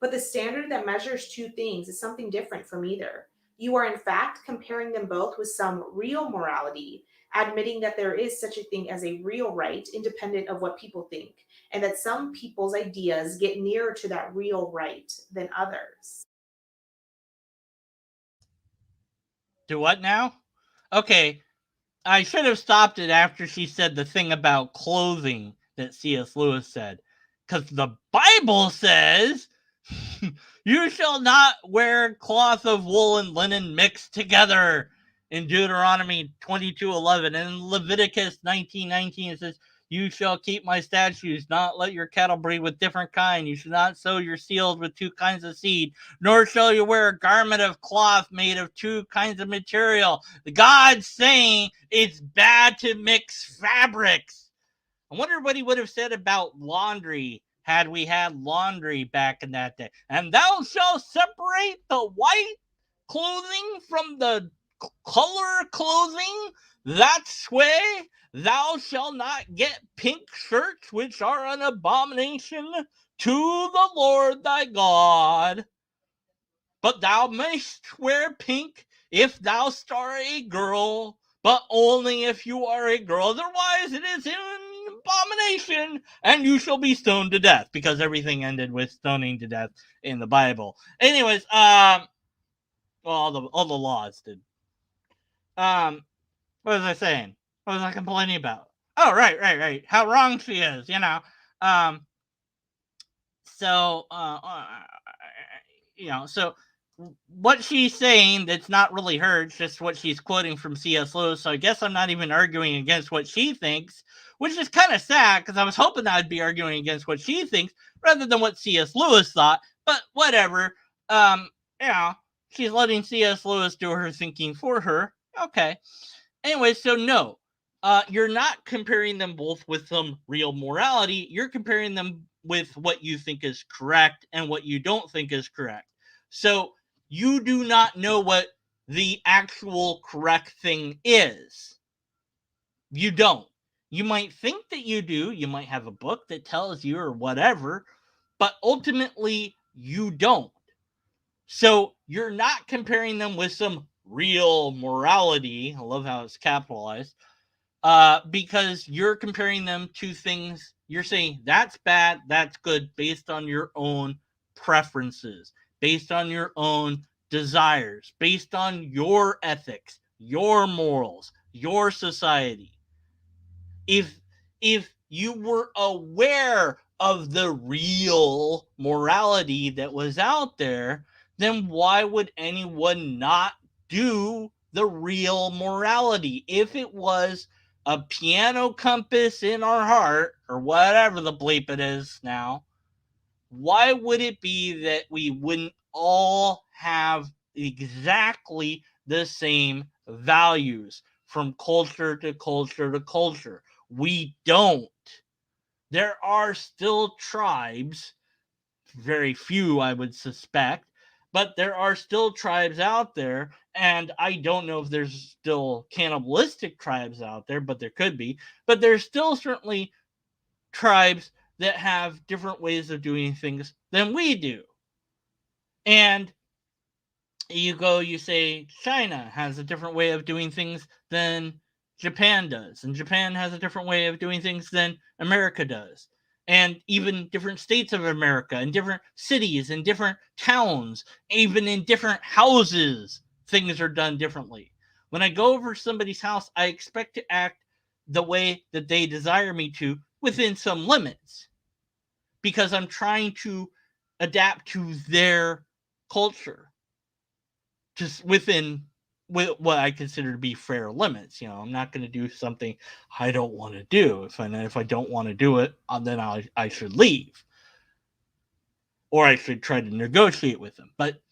But the standard that measures two things is something different from either. You are in fact comparing them both with some real morality, admitting that there is such a thing as a real right, independent of what people think, and that some people's ideas get nearer to that real right than others. Do what now? Okay, I should have stopped it after she said the thing about clothing that C.S. Lewis said. Because the Bible says, you shall not wear cloth of wool and linen mixed together in Deuteronomy 22:11. And in Leviticus 19:19 it says, you shall keep my statutes, not let your cattle breed with different kind. You shall not sow your seeds with two kinds of seed, nor shall you wear a garment of cloth made of two kinds of material. God's saying it's bad to mix fabrics. I wonder what he would have said about laundry had we had laundry back in that day. And thou shalt separate the white clothing from the color clothing. That's way thou shalt not get pink shirts, which are an abomination to the Lord thy God. But thou mayst wear pink if thou art a girl, but only if you are a girl. Otherwise, it is an abomination, and you shall be stoned to death, because everything ended with stoning to death in the Bible. Anyways, well, all the laws did. What was I saying? What was I complaining about? Oh, right. How wrong she is, you know. Um, so, so what she's saying that's not really her, it's just what she's quoting from C.S. Lewis. So I guess I'm not even arguing against what she thinks, which is kind of sad because I was hoping I'd be arguing against what she thinks rather than what C.S. Lewis thought. But whatever. Um, you know, she's letting C.S. Lewis do her thinking for her. Okay. Anyway, so no, you're not comparing them both with some real morality. You're comparing them with what you think is correct and what you don't think is correct. So you do not know what the actual correct thing is. You don't. You might think that you do. You might have a book that tells you or whatever, but ultimately you don't. So you're not comparing them with some real morality. I love how it's capitalized. Because you're comparing them to things, you're saying that's bad, that's good, based on your own preferences, based on your own desires, based on your ethics, your morals, your society. If you were aware of the real morality that was out there, then why would anyone not do the real morality? If it was a piano compass in our heart, or whatever the bleep it is now, why would it be that we wouldn't all have exactly the same values from culture to culture to culture? We don't. There are still tribes, very few, I would suspect, but there are still tribes out there, and I don't know if there's still cannibalistic tribes out there, but there could be. But there's still certainly tribes that have different ways of doing things than we do. And you say China has a different way of doing things than Japan does, and Japan has a different way of doing things than America does. And even different states of America, and different cities, and different towns, even in different houses, things are done differently. When I go over somebody's house, I expect to act the way that they desire me to within some limits, because I'm trying to adapt to their culture, just within what I consider to be fair limits. I'm not going to do something I don't want to do. If I don't want to do it, then I should leave, or I should try to negotiate with them. But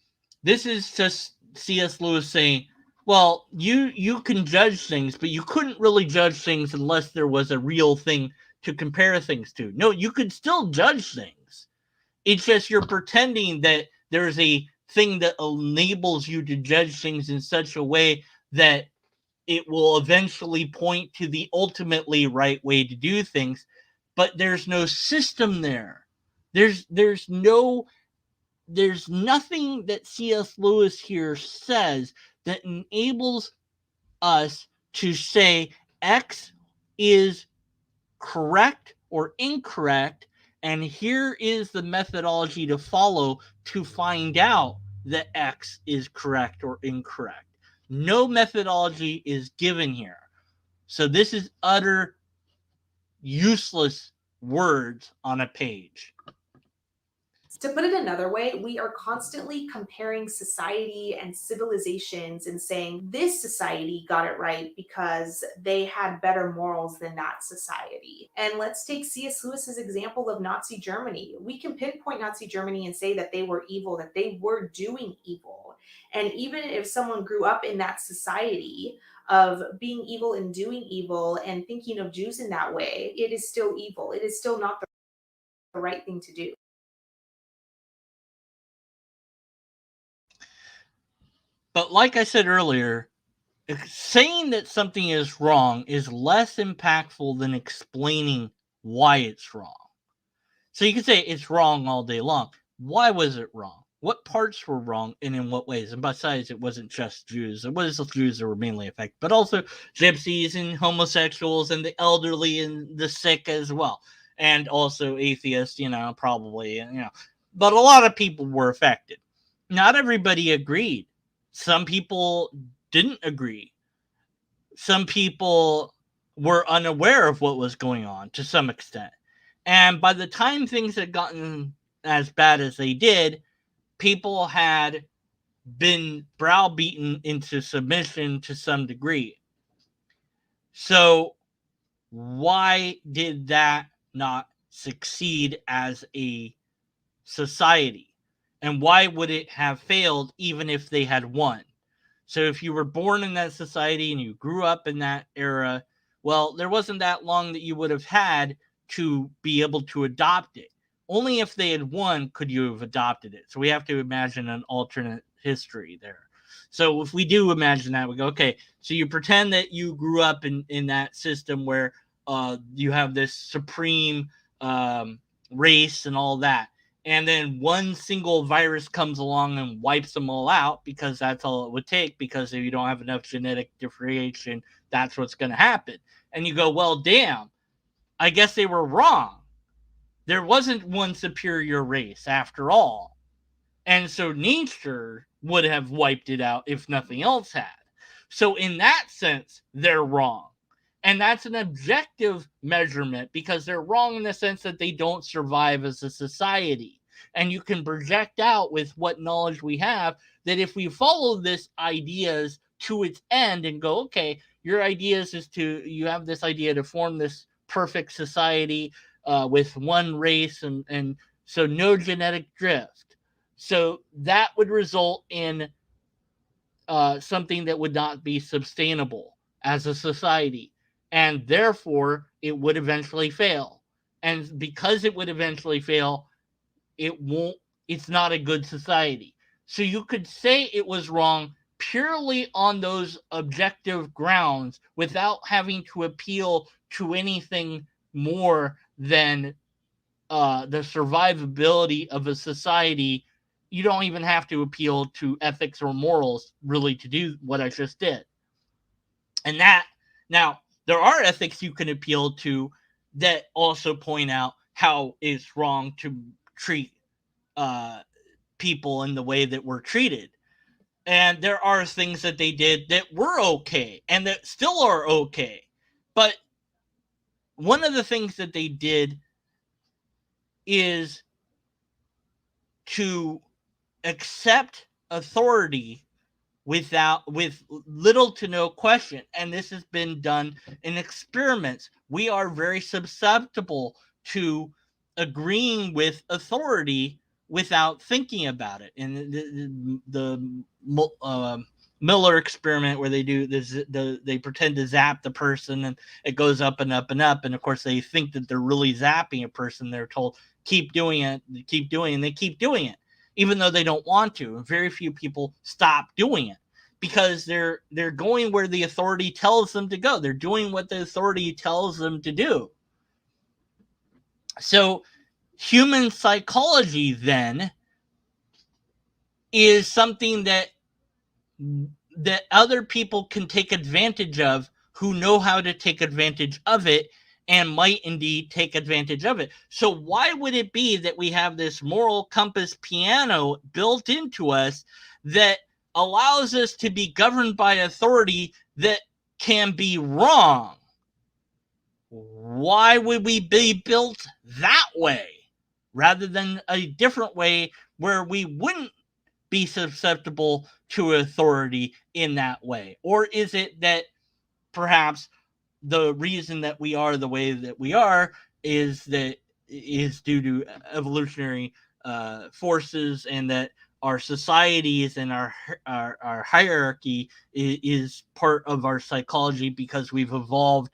this is just C.S. Lewis saying, well, you can judge things, but you couldn't really judge things unless there was a real thing to compare things to. No, you could still judge things. It's just you're pretending that there's a thing that enables you to judge things in such a way that it will eventually point to the ultimately right way to do things, but there's no system there. There's nothing that C.S. Lewis here says that enables us to say X is correct or incorrect, and here is the methodology to follow to find out that X is correct or incorrect. No methodology is given here. So this is utter useless words on a page. To put it another way, we are constantly comparing society and civilizations and saying this society got it right because they had better morals than that society. And let's take C.S. Lewis's example of Nazi Germany. We can pinpoint Nazi Germany and say that they were evil, that they were doing evil. And even if someone grew up in that society of being evil and doing evil and thinking of Jews in that way, it is still evil. It is still not the right thing to do. But like I said earlier, saying that something is wrong is less impactful than explaining why it's wrong. So you can say it's wrong all day long. Why was it wrong? What parts were wrong and in what ways? And besides, it wasn't just Jews. It was the Jews that were mainly affected, but also gypsies and homosexuals and the elderly and the sick as well. And also atheists, probably, But a lot of people were affected. Not everybody agreed. Some people didn't agree. Some people were unaware of what was going on to some extent. And by the time things had gotten as bad as they did, people had been browbeaten into submission to some degree. So, why did that not succeed as a society? And why would it have failed even if they had won? So if you were born in that society and you grew up in that era, well, there wasn't that long that you would have had to be able to adopt it. Only if they had won could you have adopted it. So we have to imagine an alternate history there. So if we do imagine that, we go, okay, so you pretend that you grew up in that system where you have this supreme race and all that. And then one single virus comes along and wipes them all out because that's all it would take, because if you don't have enough genetic differentiation, that's what's going to happen. And you go, well, damn, I guess they were wrong. There wasn't one superior race after all. And so nature would have wiped it out if nothing else had. So in that sense, they're wrong. And that's an objective measurement because they're wrong in the sense that they don't survive as a society. And you can project out with what knowledge we have that if we follow this ideas to its end and go, okay, your ideas is you have this idea to form this perfect society with one race and so no genetic drift. So that would result in something that would not be sustainable as a society. And therefore, it would eventually fail. And because it would eventually fail, it's not a good society. So you could say it was wrong purely on those objective grounds without having to appeal to anything more than the survivability of a society. You don't even have to appeal to ethics or morals really to do what I just did. And that, now, there are ethics you can appeal to that also point out how it's wrong to treat people in the way that we're treated. And there are things that they did that were okay and that still are okay. But one of the things that they did is to accept authority with little to no question. And this has been done in experiments. We are very susceptible to agreeing with authority without thinking about it. And the Miller experiment, where they do this, they pretend to zap the person and it goes up and up and up, and of course they think that they're really zapping a person. They're told keep doing it, keep doing it, and they keep doing it even though they don't want to. And very few people stop doing it because they're going where the authority tells them to go. They're doing what the authority tells them to do. So human psychology then is something that other people can take advantage of who know how to take advantage of it and might indeed take advantage of it. So why would it be that we have this moral compass piano built into us that allows us to be governed by authority that can be wrong? Why would we be built that way rather than a different way where we wouldn't be susceptible to authority in that way? Or is it that perhaps the reason that we are the way that we are is due to evolutionary forces, and that our societies and our hierarchy is part of our psychology because we've evolved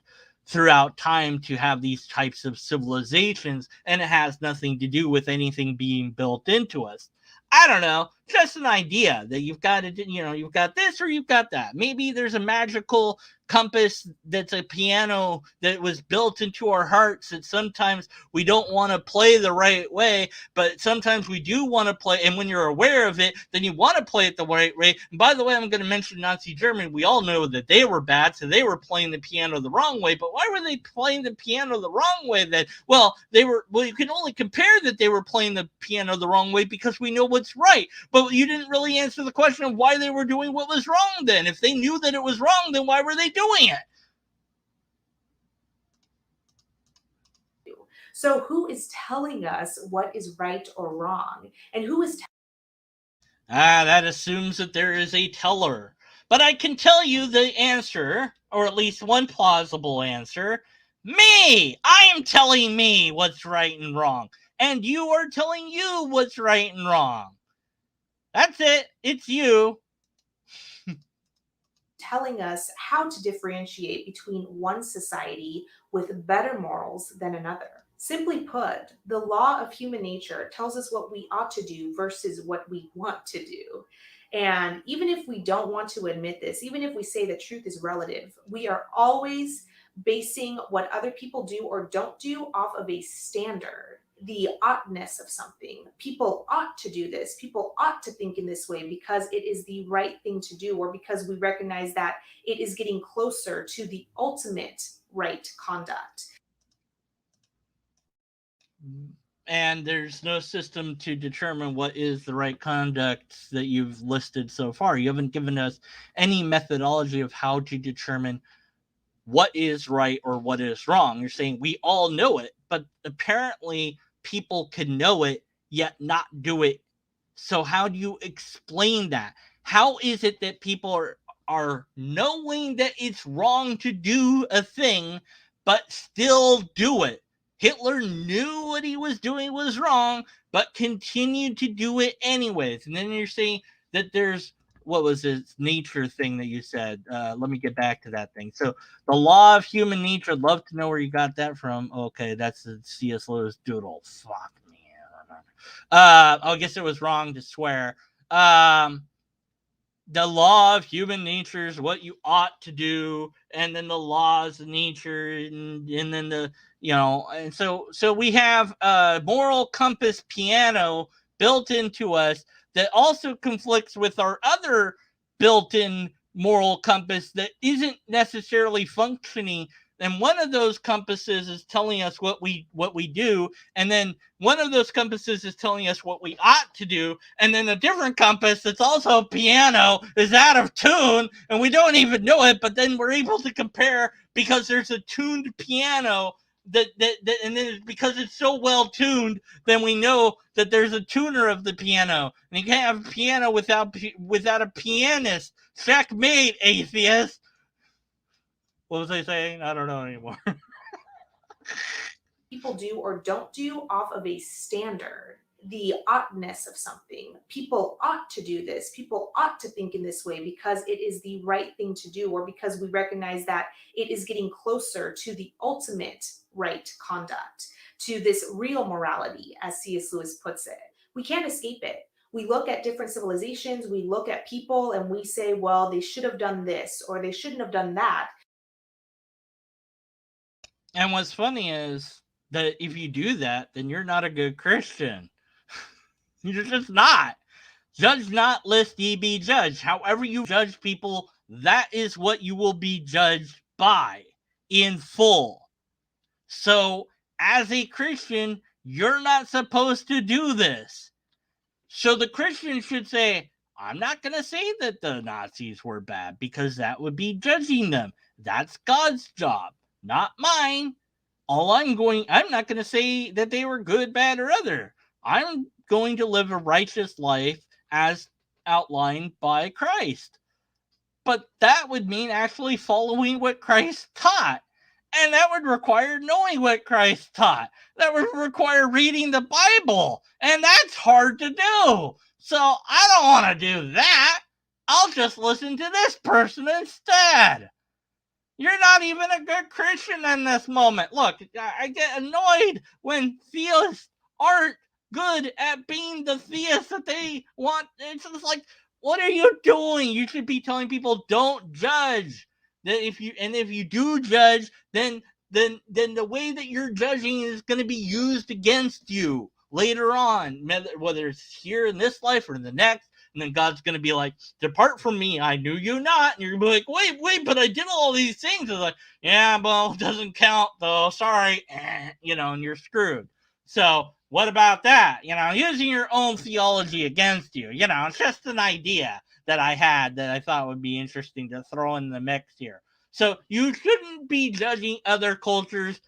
throughout time to have these types of civilizations, and it has nothing to do with anything being built into us? I don't know. just an idea that you've got to, you've got this or you've got that. Maybe there's a magical compass that's a piano that was built into our hearts that sometimes we don't want to play the right way, but sometimes we do want to play. And when you're aware of it, then you want to play it the right way. And by the way, I'm going to mention Nazi Germany. We all know that they were bad, so they were playing the piano the wrong way. But why were they playing the piano the wrong way then? Well, you can only compare that they were playing the piano the wrong way because we know what's right. But you didn't really answer the question of why they were doing what was wrong then. If they knew that it was wrong, then why were they doing it? So who is telling us what is right or wrong? And who is that assumes that there is a teller. But I can tell you the answer, or at least one plausible answer. Me! I am telling me what's right and wrong. And you are telling you what's right and wrong. That's it. It's you. telling us how to differentiate between one society with better morals than another? Simply put, the law of human nature tells us what we ought to do versus what we want to do. And even if we don't want to admit this, even if we say the truth is relative, we are always basing what other people do or don't do off of a standard, the oughtness of something. People ought to do this. People ought to think in this way because it is the right thing to do, or because we recognize that it is getting closer to the ultimate right conduct. And there's no system to determine what is the right conduct that you've listed so far. You haven't given us any methodology of how to determine what is right or what is wrong. You're saying we all know it, but apparently people can know it yet not do it. So how do you explain that? How is it that people are knowing that it's wrong to do a thing but still do it? Hitler knew what he was doing was wrong, but continued to do it anyways. And then you're saying that there's, what was this nature thing that you said? Let me get back to that thing. So the law of human nature, I'd love to know where you got that from. Okay, that's the C.S. Lewis doodle. Fuck me. I guess it was wrong to swear. The law of human nature is what you ought to do, and then the laws of nature, and then the, and so we have a moral compass piano built into us that also conflicts with our other built-in moral compass that isn't necessarily functioning. And one of those compasses is telling us what we do, and then one of those compasses is telling us what we ought to do, and then a different compass that's also a piano is out of tune, and we don't even know it, but then we're able to compare because there's a tuned piano that and then because it's so well tuned, then we know that there's a tuner of the piano, and you can't have a piano without a pianist. Checkmate, atheist. What was I saying? I don't know anymore. People do or don't do off of a standard, the oughtness of something. People ought to do this. People ought to think in this way because it is the right thing to do, or because we recognize that it is getting closer to the ultimate right conduct, to this real morality, as C.S. Lewis puts it. We can't escape it. We look at different civilizations, we look at people, and we say, well, they should have done this or they shouldn't have done that. And what's funny is that if you do that, then you're not a good Christian. You're just not. Judge not, lest ye be judged. However you judge people, that is what you will be judged by in full. So, as a Christian, you're not supposed to do this. So the Christian should say, I'm not going to say that the Nazis were bad because that would be judging them. That's God's job, not mine. I'm not going to say that they were good, bad, or other. I'm going to live a righteous life as outlined by Christ. But that would mean actually following what Christ taught. And that would require knowing what Christ taught. That would require reading the Bible. And that's hard to do. So I don't want to do that. I'll just listen to this person instead. You're not even a good Christian in this moment. Look, I get annoyed when theists aren't good at being the theist that they want. It's just like, what are you doing? You should be telling people don't judge. That if you do judge, then the way that you're judging is going to be used against you later on, whether it's here in this life or in the next. And then God's going to be like, depart from me, I knew you not. And you're going to be like, wait, but I did all these things. It's like, yeah, well, it doesn't count though. Sorry. And you're screwed. So what about that? Using your own theology against you. It's just an idea that I had that I thought would be interesting to throw in the mix here. So you shouldn't be judging other cultures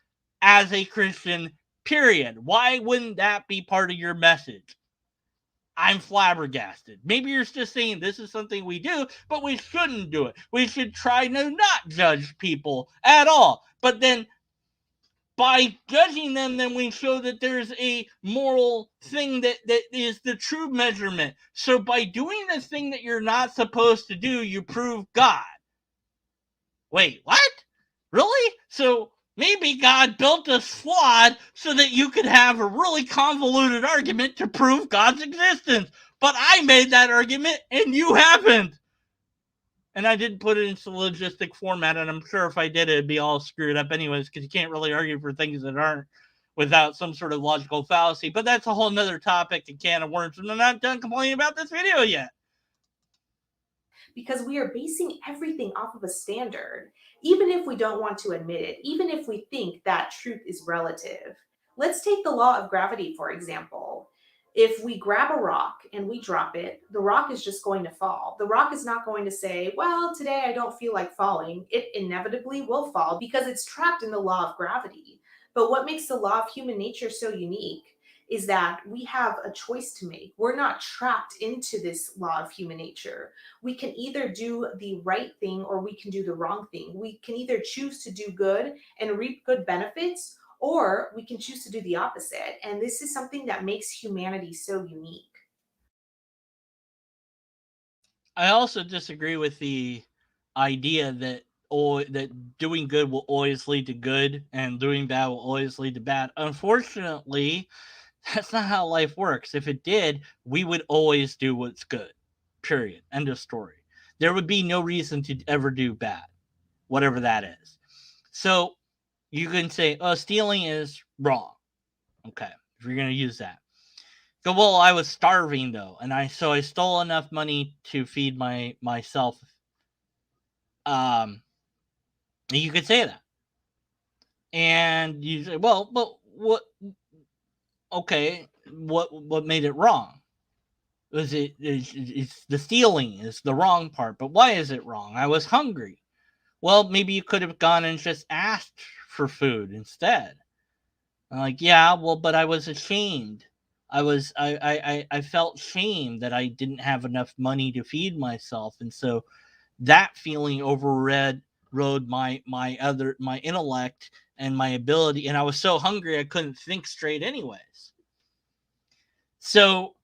as a Christian, period. Why wouldn't that be part of your message? I'm flabbergasted. Maybe you're just saying this is something we do, but we shouldn't do it. We should try to not judge people at all. But then by judging them, then we show that there's a moral thing that is the true measurement. So by doing the thing that you're not supposed to do, you prove God. Wait, what? Really? So maybe God built us flawed so that you could have a really convoluted argument to prove God's existence. But I made that argument and you haven't. And I didn't put it into logistic format, and I'm sure if I did, it'd be all screwed up anyways, because you can't really argue for things that aren't without some sort of logical fallacy. But that's a whole nother topic, a can of worms, and I'm not done complaining about this video yet. Because we are basing everything off of a standard, even if we don't want to admit it, even if we think that truth is relative. Let's take the law of gravity, for example. If we grab a rock and we drop it, the rock is just going to fall. The rock is not going to say, well, today I don't feel like falling. It inevitably will fall because it's trapped in the law of gravity. But what makes the law of human nature so unique is that we have a choice to make. We're not trapped into this law of human nature. We can either do the right thing or we can do the wrong thing. We can either choose to do good and reap good benefits, or we can choose to do the opposite. And this is something that makes humanity so unique. I also disagree with the idea that doing good will always lead to good and doing bad will always lead to bad. Unfortunately, that's not how life works. If it did, we would always do what's good. Period. End of story. There would be no reason to ever do bad, whatever that is. So you can say, oh, stealing is wrong. Okay, if you're going to use that. Go, well, I was starving though, and I stole enough money to feed myself. You could say that. And you say, well, but what? Okay, what made it wrong? It's the stealing is the wrong part, but why is it wrong? I was hungry. Well, maybe you could have gone and just asked for food instead. I'm like, yeah, well, but I was ashamed. I felt shame that I didn't have enough money to feed myself, and so that feeling rode my intellect and my ability, and I was so hungry I couldn't think straight anyways. So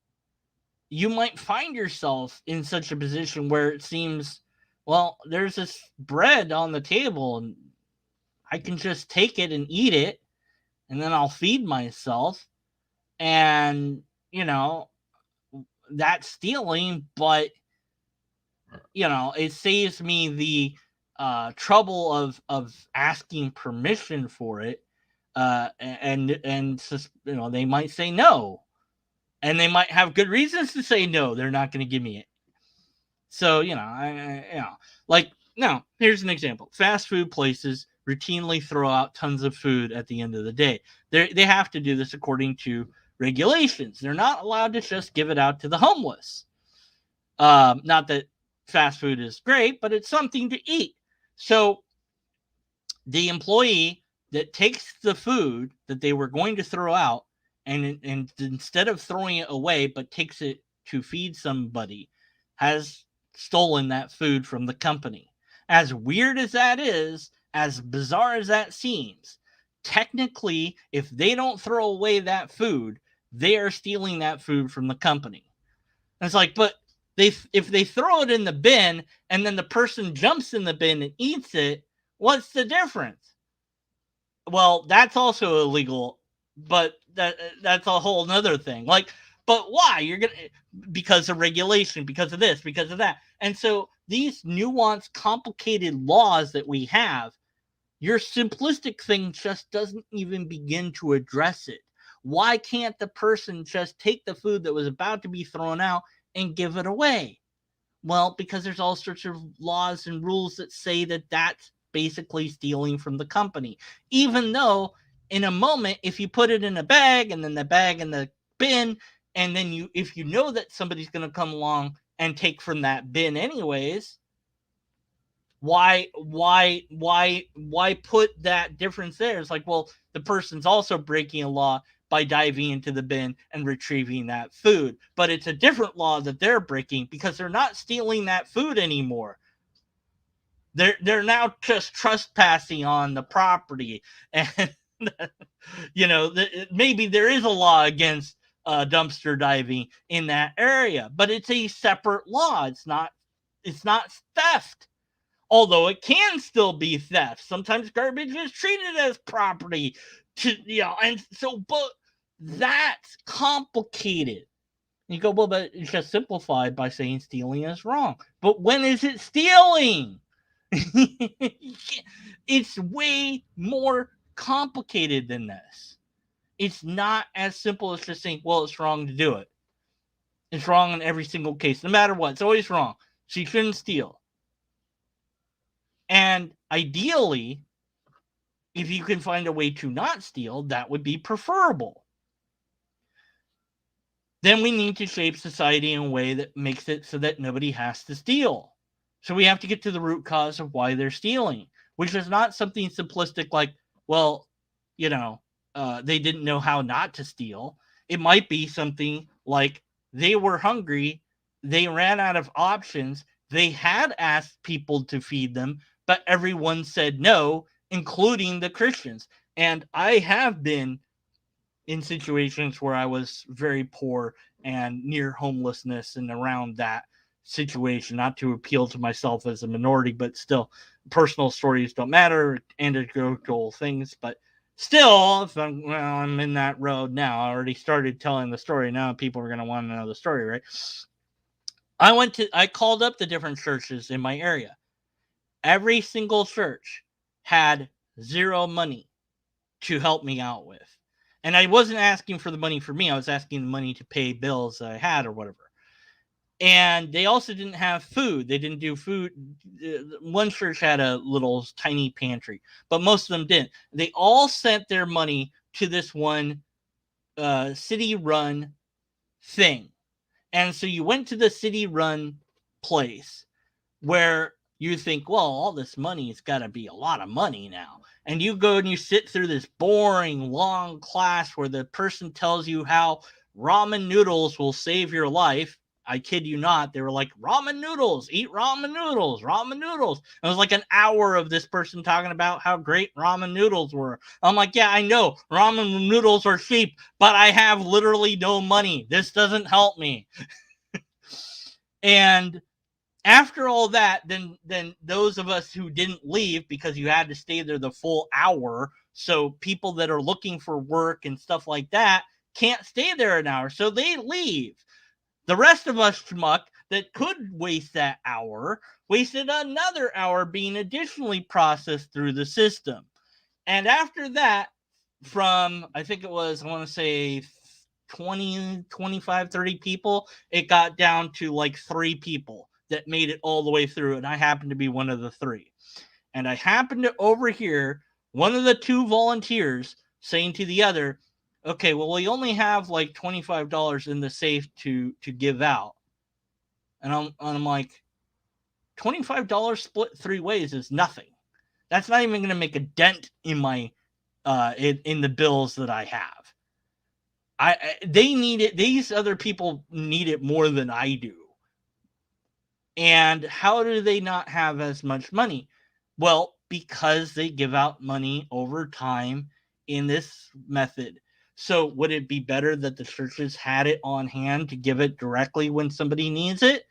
you might find yourself in such a position where it seems, well, there's this bread on the table and I can just take it and eat it and then I'll feed myself. And, that's stealing, but, it saves me the trouble of asking permission for it. And they might say no. And they might have good reasons to say no. They're not going to give me it. So, now here's an example. Fast food places routinely throw out tons of food at the end of the day. They have to do this according to regulations. They're not allowed to just give it out to the homeless. Not that fast food is great, but it's something to eat. So the employee that takes the food that they were going to throw out and instead of throwing it away, but takes it to feed somebody, has stolen that food from the company. As weird as that is, as bizarre as that seems, technically, if they don't throw away that food, they are stealing that food from the company. And it's like, but if they throw it in the bin and then the person jumps in the bin and eats it, what's the difference? Well, that's also illegal but that's a whole nother thing. Like, but why? You're gonna, because of regulation, because of this, because of that. And so these nuanced, complicated laws that we have, your simplistic thing just doesn't even begin to address it. Why can't the person just take the food that was about to be thrown out and give it away? Well, because there's all sorts of laws and rules that say that that's basically stealing from the company. Even though in a moment, if you put it in a bag and then the bag in the bin, and then if you know that somebody's going to come along and take from that bin anyways, why put that difference there? It's like, well, the person's also breaking a law by diving into the bin and retrieving that food, but it's a different law that they're breaking because they're not stealing that food anymore. They're now just trespassing on the property. And maybe there is a law against dumpster diving in that area, but it's a separate law. It's not theft, although it can still be theft. Sometimes garbage is treated as property, and so, but that's complicated. You go, well, but it's just simplified by saying stealing is wrong. But when is it stealing? It's way more complicated than this. It's not as simple as just saying, well, it's wrong to do it. It's wrong in every single case, no matter what. It's always wrong. So you shouldn't steal. And ideally, if you can find a way to not steal, that would be preferable. Then we need to shape society in a way that makes it so that nobody has to steal. So we have to get to the root cause of why they're stealing, which is not something simplistic like, well, they didn't know how not to steal. It might be something like they were hungry, they ran out of options, they had asked people to feed them, but everyone said no, including the Christians. And I have been in situations where I was very poor and near homelessness and around that situation, not to appeal to myself as a minority, but still, personal stories don't matter, anecdotal things, but still, if I'm in that road now. I already started telling the story. Now people are going to want to know the story, right? I called up the different churches in my area. Every single church had zero money to help me out with. And I wasn't asking for the money for me. I was asking the money to pay bills that I had or whatever. And they also didn't have food. They didn't do food. One church had a little tiny pantry, but most of them didn't. They all sent their money to this one city-run thing. And so you went to the city-run place where you think, well, all this money has got to be a lot of money now. And you go and you sit through this boring, long class where the person tells you how ramen noodles will save your life. I kid you not. They were like, ramen noodles, eat ramen noodles, ramen noodles. It was like an hour of this person talking about how great ramen noodles were. I'm like, yeah, I know ramen noodles are cheap, but I have literally no money. This doesn't help me. And after all that, then those of us who didn't leave because you had to stay there the full hour, so people that are looking for work and stuff like that can't stay there an hour, so they leave. The rest of us schmuck that could waste that hour wasted another hour being additionally processed through the system. And after that, from I think it was, I want to say 20, 25, 30 people, it got down to like 3 people that made it all the way through, and I happened to be one of the 3. And I happened to overhear one of the 2 volunteers saying to the other, okay, well, we only have like $25 in the safe to give out. And I'm like, $25 split 3 ways is nothing. That's not even going to make a dent in my in the bills that I have. They need it. These other people need it more than I do. And how do they not have as much money? Well, because they give out money over time in this method. So would it be better that the churches had it on hand to give it directly when somebody needs it?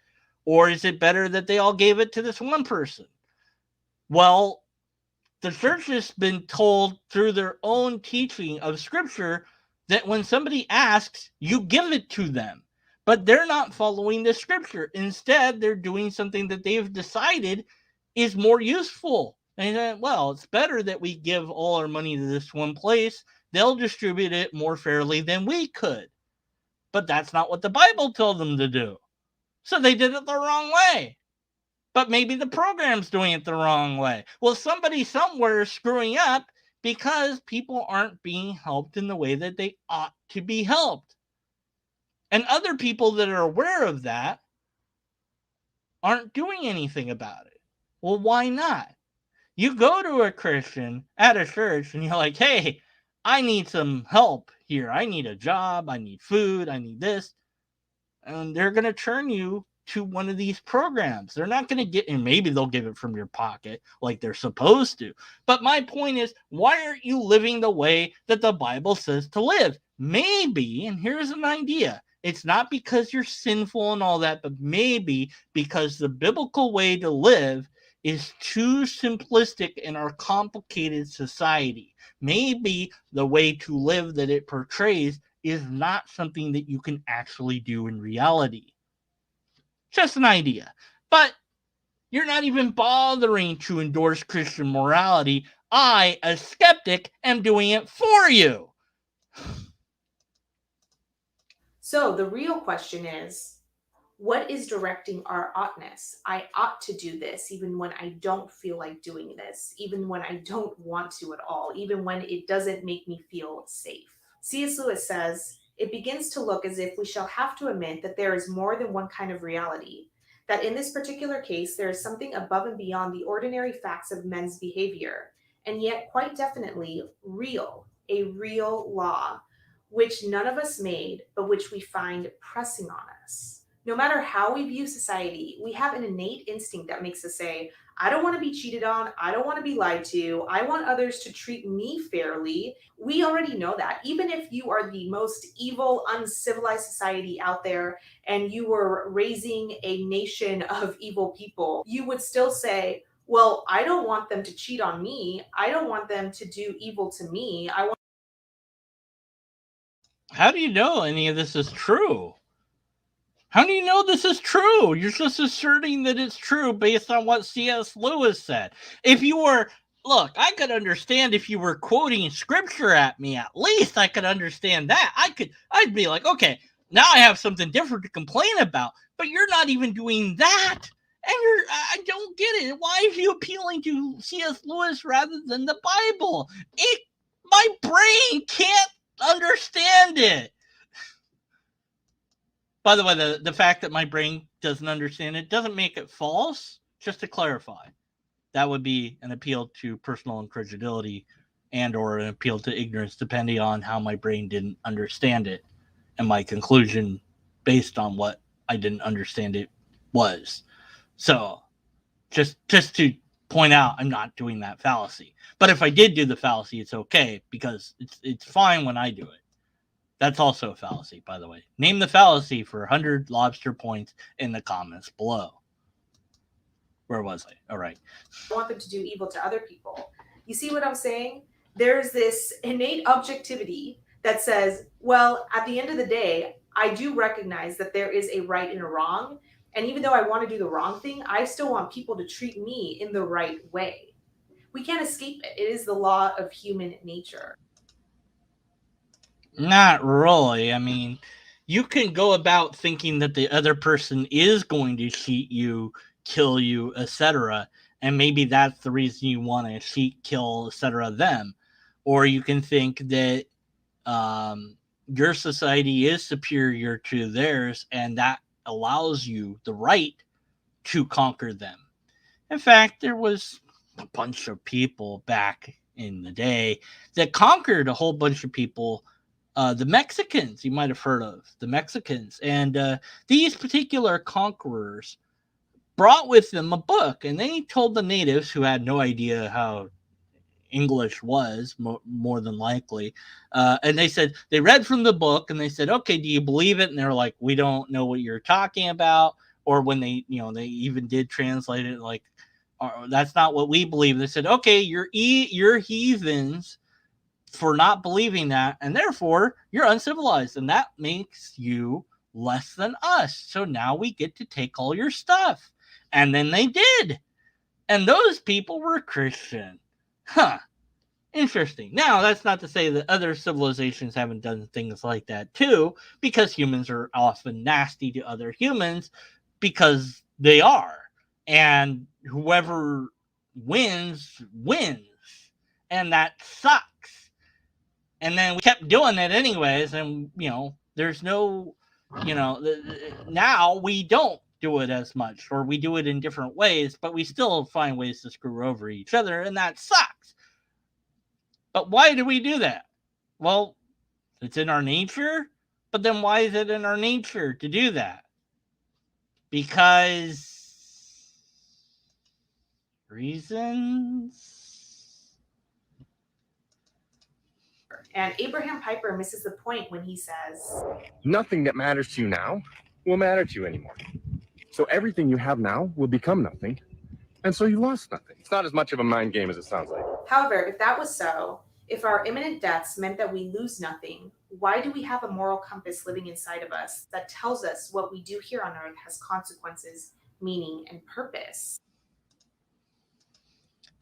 Or is it better that they all gave it to this one person? Well, the church has been told through their own teaching of scripture that when somebody asks, you give it to them. But they're not following the scripture. Instead, they're doing something that they've decided is more useful. And well, it's better that we give all our money to this one place. They'll distribute it more fairly than we could. But that's not what the Bible told them to do. So they did it the wrong way. But maybe the program's doing it the wrong way. Well, somebody somewhere is screwing up because people aren't being helped in the way that they ought to be helped. And other people that are aware of that aren't doing anything about it. Well, why not? You go to a Christian at a church and you're like, hey, I need some help here. I need a job. I need food. I need this. And they're going to turn you to one of these programs. They're not going to get, and maybe they'll give it from your pocket like they're supposed to. But my point is, why aren't you living the way that the Bible says to live? Maybe, and here's an idea, it's not because you're sinful and all that, but maybe because the biblical way to live is too simplistic in our complicated society. Maybe the way to live that it portrays is not something that you can actually do in reality. Just an idea. But you're not even bothering to endorse Christian morality. I, a skeptic, am doing it for you. So the real question is, what is directing our oughtness? I ought to do this even when I don't feel like doing this, even when I don't want to at all, even when it doesn't make me feel safe. C.S. Lewis says, it begins to look as if we shall have to admit that there is more than one kind of reality, that in this particular case, there is something above and beyond the ordinary facts of men's behavior, and yet quite definitely real, a real law, which none of us made, but which we find pressing on us. No matter how we view society, we have an innate instinct that makes us say, I don't want to be cheated on. I don't want to be lied to. I want others to treat me fairly. We already know that. Even if you are the most evil, uncivilized society out there and you were raising a nation of evil people, you would still say, well, I don't want them to cheat on me. I don't want them to do evil to me. How do you know any of this is true? How do you know this is true? You're just asserting that it's true based on what C.S. Lewis said. If you were, look, I could understand if you were quoting scripture at me, at least I could understand that. I'd be like, okay, now I have something different to complain about, but you're not even doing that. And I don't get it. Why are you appealing to C.S. Lewis rather than the Bible? My brain can't understand it. By the way, the fact that my brain doesn't understand it doesn't make it false. Just to clarify, that would be an appeal to personal incredulity and or an appeal to ignorance, depending on how my brain didn't understand it and my conclusion based on what I didn't understand it was. So just to point out, I'm not doing that fallacy. But if I did do the fallacy, it's okay because it's fine when I do it. That's also a fallacy, by the way. Name the fallacy for 100 lobster points in the comments below. Where was I? All right. I want them to do evil to other people. You see what I'm saying? There's this innate objectivity that says, well, at the end of the day, I do recognize that there is a right and a wrong. And even though I want to do the wrong thing, I still want people to treat me in the right way. We can't escape it. It is the law of human nature. Not really. I mean, you can go about thinking that the other person is going to cheat you, kill you, etc. And maybe that's the reason you want to cheat, kill, etc. them. Or you can think that your society is superior to theirs and that allows you the right to conquer them. In fact, there was a bunch of people back in the day that conquered a whole bunch of people. The Mexicans, you might have heard of the Mexicans. And these particular conquerors brought with them a book, and they told the natives who had no idea how English was, more than likely. And they said, they read from the book and they said, okay, do you believe it? And they're like, we don't know what you're talking about. Or when they even did translate it, like, that's not what we believe. They said, okay, you're heathens. for not believing that, and therefore you're uncivilized, and that makes you less than us. So now we get to take all your stuff. And then they did. And those people were Christian. Huh. Interesting. Now, that's not to say that other civilizations haven't done things like that too, because humans are often nasty to other humans because they are. And whoever wins, wins. And that sucks. And then we kept doing it anyways, and, there's no, now we don't do it as much, or we do it in different ways, but we still find ways to screw over each other, and that sucks. But why do we do that? Well, it's in our nature, but then why is it in our nature to do that? Because reasons. And Abraham Piper misses the point when he says, Nothing that matters to you now will matter to you anymore. So everything you have now will become nothing. And so you lost nothing. It's not as much of a mind game as it sounds like. However, if that was so, if our imminent deaths meant that we lose nothing, why do we have a moral compass living inside of us that tells us what we do here on earth has consequences, meaning, and purpose?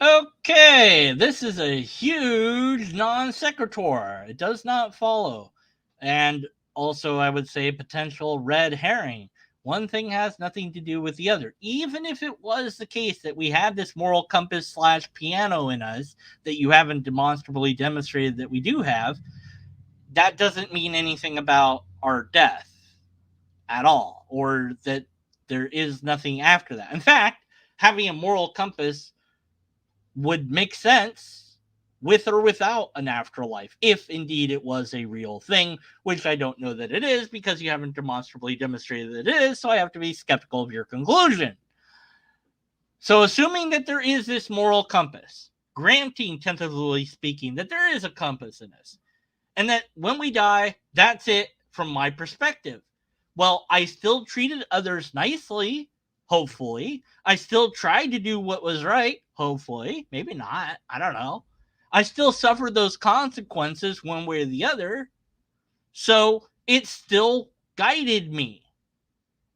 Okay, this is a huge non sequitur. It does not follow. And also, I would say, potential red herring. One thing has nothing to do with the other. Even if it was the case that we had this moral compass / piano in us that you haven't demonstrably demonstrated that we do have, that doesn't mean anything about our death at all, or that there is nothing after that. In fact, having a moral compass would make sense with or without an afterlife, if indeed it was a real thing, which I don't know that it is because you haven't demonstrably demonstrated that it is, so I have to be skeptical of your conclusion. So assuming that there is this moral compass, granting, tentatively speaking, that there is a compass in us, and that when we die, that's it from my perspective. Well, I still treated others nicely, hopefully. I still tried to do what was right, hopefully. Maybe not. I don't know. I still suffered those consequences one way or the other. So it still guided me.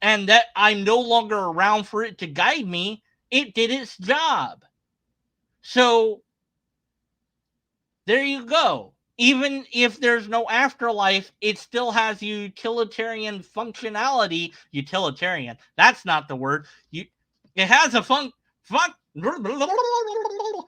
And that I'm no longer around for it to guide me, it did its job. So there you go. Even if there's no afterlife, it still has utilitarian functionality. Utilitarian. That's not the word. It has a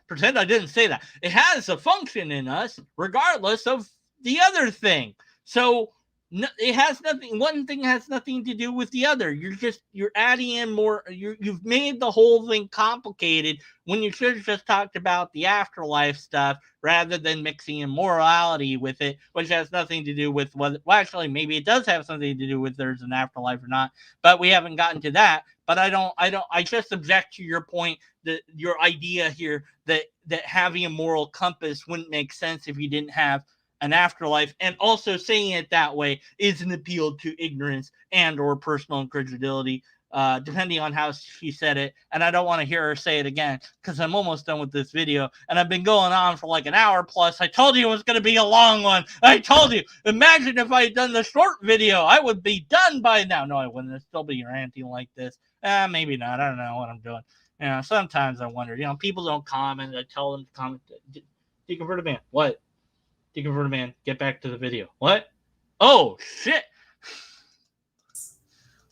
pretend I didn't say that. It has a function in us, regardless of the other thing. So it has nothing. One thing has nothing to do with the other. You're adding in more. You've made the whole thing complicated when you should have just talked about the afterlife stuff rather than mixing in morality with it, which has nothing to do with what. Well, actually, maybe it does have something to do with there's an afterlife or not, but we haven't gotten to that. But I just object to your point, that your idea here that having a moral compass wouldn't make sense if you didn't have an afterlife, and also saying it that way is an appeal to ignorance and or personal incredulity, depending on how she said it. And I don't want to hear her say it again because I'm almost done with this video, and I've been going on for like an hour plus. I told you it was going to be a long one. I told you. Imagine if I had done the short video. I would be done by now. No, I wouldn't. I'd still be ranting like this. Maybe not. I don't know what I'm doing. Sometimes I wonder. People don't comment. I tell them to comment. Deconvert a man. What? Deconvert a man. Get back to the video. What? Oh, shit.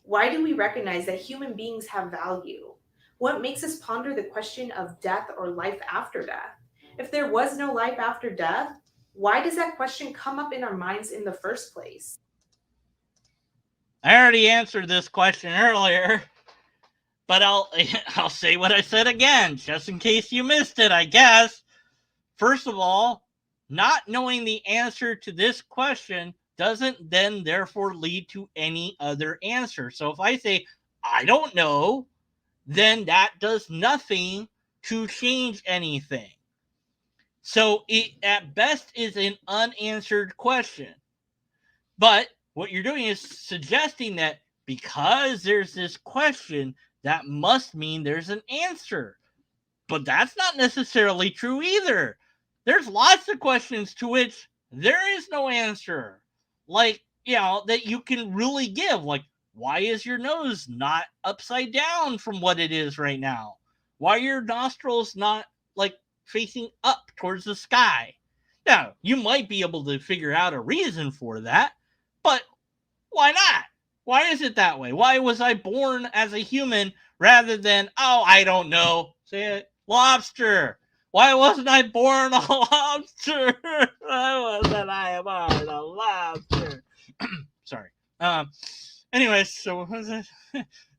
Why do we recognize that human beings have value? What makes us ponder the question of death or life after death? If there was no life after death, why does that question come up in our minds in the first place? I already answered this question earlier, but I'll say what I said again, just in case you missed it, I guess. First of all, not knowing the answer to this question doesn't then therefore lead to any other answer. So if I say, I don't know, then that does nothing to change anything. So it at best is an unanswered question. But what you're doing is suggesting that because there's this question, that must mean there's an answer. But that's not necessarily true either. there's lots of questions to which there is no answer. Like, that you can really give. Like, why is your nose not upside down from what it is right now? Why are your nostrils not like facing up towards the sky? Now, you might be able to figure out a reason for that, but why not? Why is it that way? Why was I born as a human rather than, I don't know, say it, lobster? Why wasn't I born a lobster? Why wasn't I born a lobster? Sorry. Anyways, so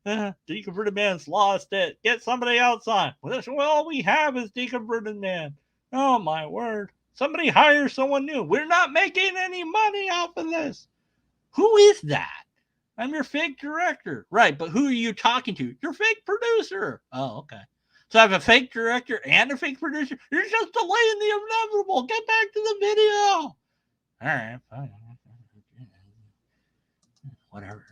deconverted man's lost it. Get somebody else on. Well, that's all we have is deconverted man. Oh my word! Somebody hire someone new. We're not making any money off of this. Who is that? I'm your fake director. Right, but who are you talking to? Your fake producer. Oh, okay. So I have a fake director and a fake producer. You're just delaying the inevitable. Get back to the video. All right, fine. Whatever.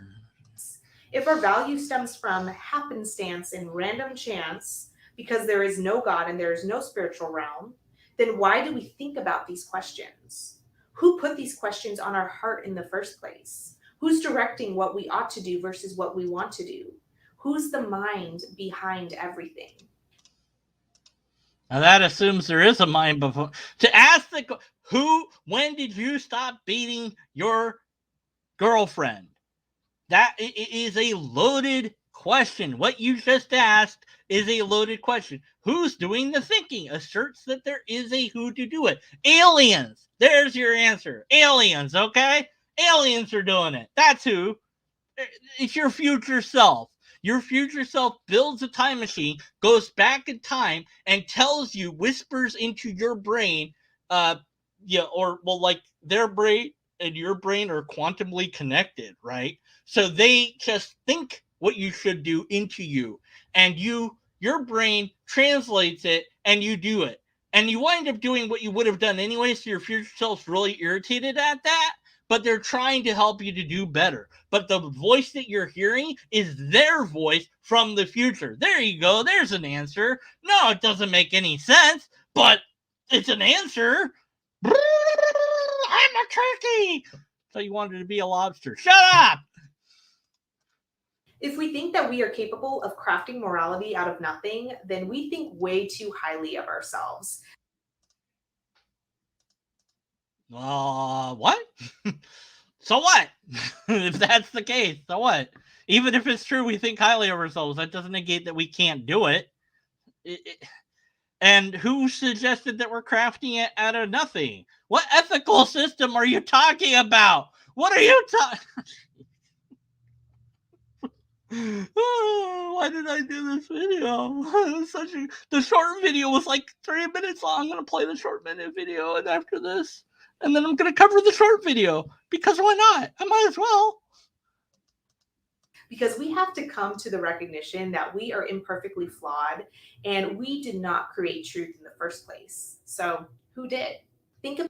If our value stems from happenstance and random chance, because there is no God and there is no spiritual realm, then why do we think about these questions? Who put these questions on our heart in the first place? Who's directing what we ought to do versus what we want to do? Who's the mind behind everything? Now that assumes there is a mind before. To ask when did you stop beating your girlfriend? That is a loaded question. What you just asked is a loaded question. Who's doing the thinking? Asserts that there is a who to do it. Aliens. There's your answer. Aliens, okay? Aliens are doing it. That's who. It's your future self. Your future self builds a time machine, goes back in time, and tells you, whispers into your brain, like their brain and your brain are quantumly connected, right? So they just think what you should do into you, and your brain translates it, and you do it, and you wind up doing what you would have done anyway. So your future self's really irritated at that, but they're trying to help you to do better. But the voice that you're hearing is their voice from the future. There you go. There's an answer. No, it doesn't make any sense, but it's an answer. I'm a turkey. So you wanted to be a lobster. Shut up. If we think that we are capable of crafting morality out of nothing, then we think way too highly of ourselves. What? So what? If that's the case, so what? Even if it's true we think highly of ourselves, that doesn't negate that we can't do it. And who suggested that we're crafting it out of nothing? What ethical system are you talking about? What are you talking? Why did I do this video? The short video was like 3 minutes long. I'm gonna play the short minute video, and after this, and then I'm gonna cover the short video because why not? I might as well. Because we have to come to the recognition that we are imperfectly flawed, and we did not create truth in the first place. So who did? Think about.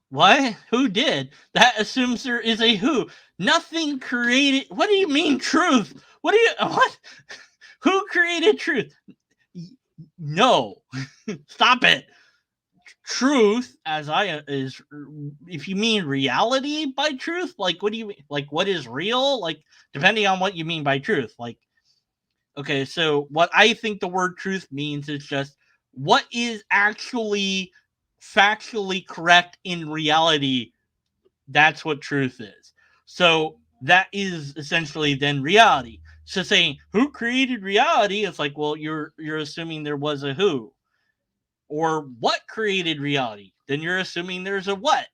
What? Who did? That assumes there is a who. Nothing created. What do you mean truth? What? Who created truth? No. Stop it. Truth, if you mean reality by truth, like what do you mean? Like what is real? Like depending on what you mean by truth. Like, okay, so what I think the word truth means is just what is actually factually correct in reality. That's what truth is. So that is essentially then reality. So saying who created reality, it's like, well, you're assuming there was a who. Or what created reality? Then you're assuming there's a what.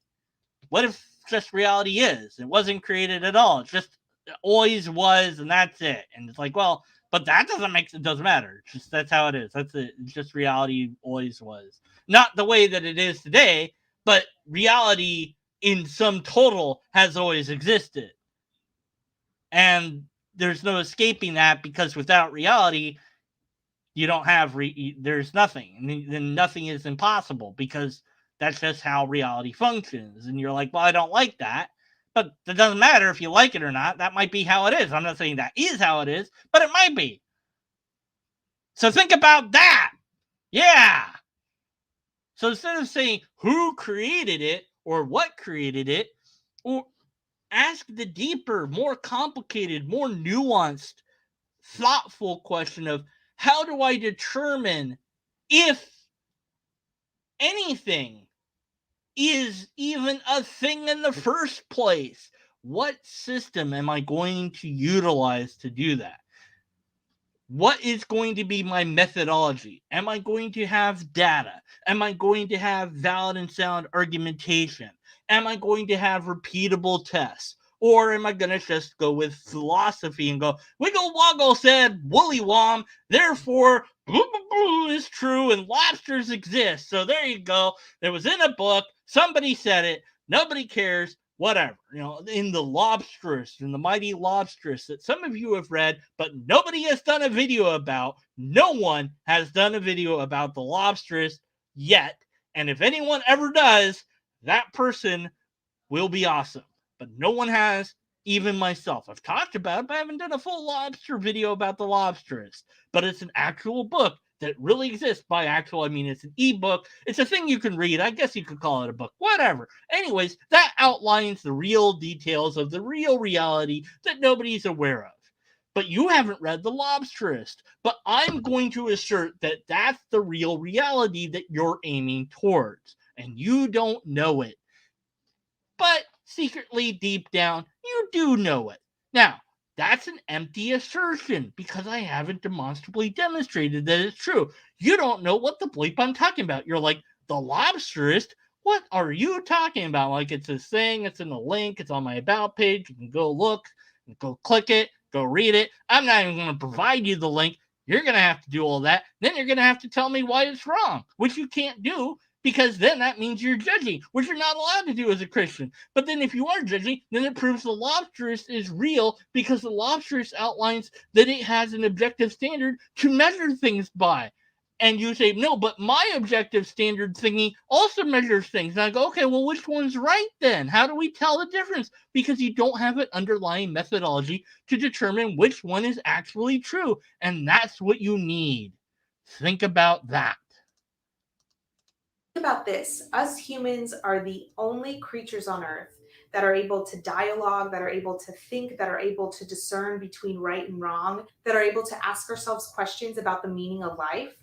What if just reality is? It wasn't created at all. It just always was, and that's it. And it's like, well, but that doesn't matter. It's just that's how it is. That's it. It's just reality always was. Not the way that it is today, but reality in some total has always existed. And there's no escaping that because without reality, you don't have there's nothing, and then nothing is impossible because that's just how reality functions. And you're like, well, I don't like that, but it doesn't matter if you like it or not. That might be how it is. I'm not saying that is how it is, but it might be. So think about that. Yeah. So instead of saying who created it or what created it, or ask the deeper, more complicated, more nuanced, thoughtful question of how do I determine if anything is even a thing in the first place? What system am I going to utilize to do that? What is going to be my methodology? Am I going to have data? Am I going to have valid and sound argumentation? Am I going to have repeatable tests? Or am I going to just go with philosophy and go, Wiggle Woggle said woolly wom, therefore is true and lobsters exist. So there you go. It was in a book. Somebody said it. Nobody cares. Whatever, in the Lobsterist, in the Mighty Lobsterist that some of you have read, but nobody has done a video about. No one has done a video about the Lobsterist yet. And if anyone ever does, that person will be awesome. But no one has, even myself. I've talked about it, but I haven't done a full lobster video about the Lobsterist. But it's an actual book that really exists. By actual, I mean it's an ebook. It's a thing you can read. I guess you could call it a book. Whatever. Anyways, that outlines the real details of the real reality that nobody's aware of. But you haven't read The Lobsterist. But I'm going to assert that that's the real reality that you're aiming towards. And you don't know it. But secretly, deep down, you do know it. Now, that's an empty assertion because I haven't demonstrably demonstrated that it's true. You don't know what the bleep I'm talking about. You're like, the Lobsterist? What are you talking about? Like, it's this thing, it's in the link, it's on my About page. You can go look, go click it, go read it. I'm not even going to provide you the link. You're going to have to do all that. Then you're going to have to tell me why it's wrong, which you can't do because then that means you're judging, which you're not allowed to do as a Christian. But then if you are judging, then it proves the Lobsterist is real because the Lobsterist outlines that it has an objective standard to measure things by. And you say, no, but my objective standard thingy also measures things. And I go, okay, well, which one's right then? How do we tell the difference? Because you don't have an underlying methodology to determine which one is actually true. And that's what you need. Think about that. Think about this. Us humans are the only creatures on Earth that are able to dialogue, that are able to think, that are able to discern between right and wrong, that are able to ask ourselves questions about the meaning of life.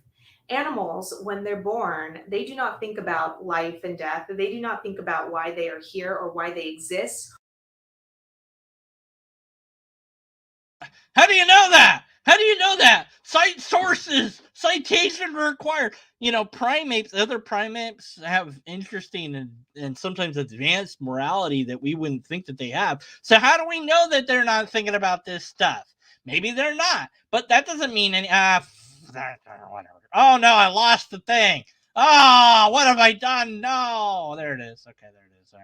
Animals, when they're born, they do not think about life and death. They do not think about why they are here or why they exist. How do you know that? How do you know that? Cite sources, citation required. Primates, other primates have interesting and sometimes advanced morality that we wouldn't think that they have. So how do we know that they're not thinking about this stuff? Maybe they're not, but that doesn't mean any. Whatever. Oh no, I lost the thing. Oh, what have I done? No, there it is. Okay, there it is. All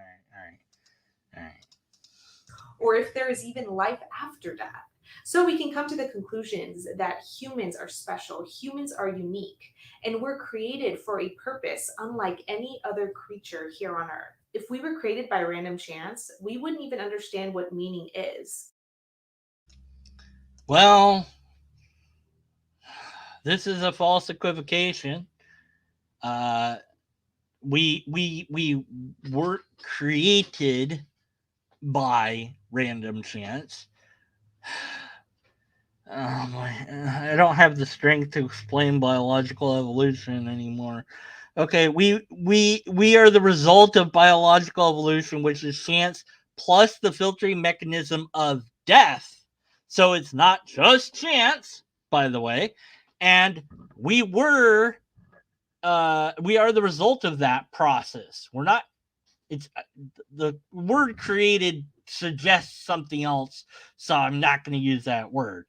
right. Or if there is even life after death. So we can come to the conclusions that humans are special, humans are unique, and we're created for a purpose unlike any other creature here on Earth. If we were created by random chance, we wouldn't even understand what meaning is. Well, this is a false equivocation. We weren't created by random chance. Oh my, I don't have the strength to explain biological evolution anymore. Okay, we are the result of biological evolution, which is chance plus the filtering mechanism of death. So it's not just chance, by the way. And we are the result of that process. We're not. It's the word created suggests something else, so I'm not going to use that word.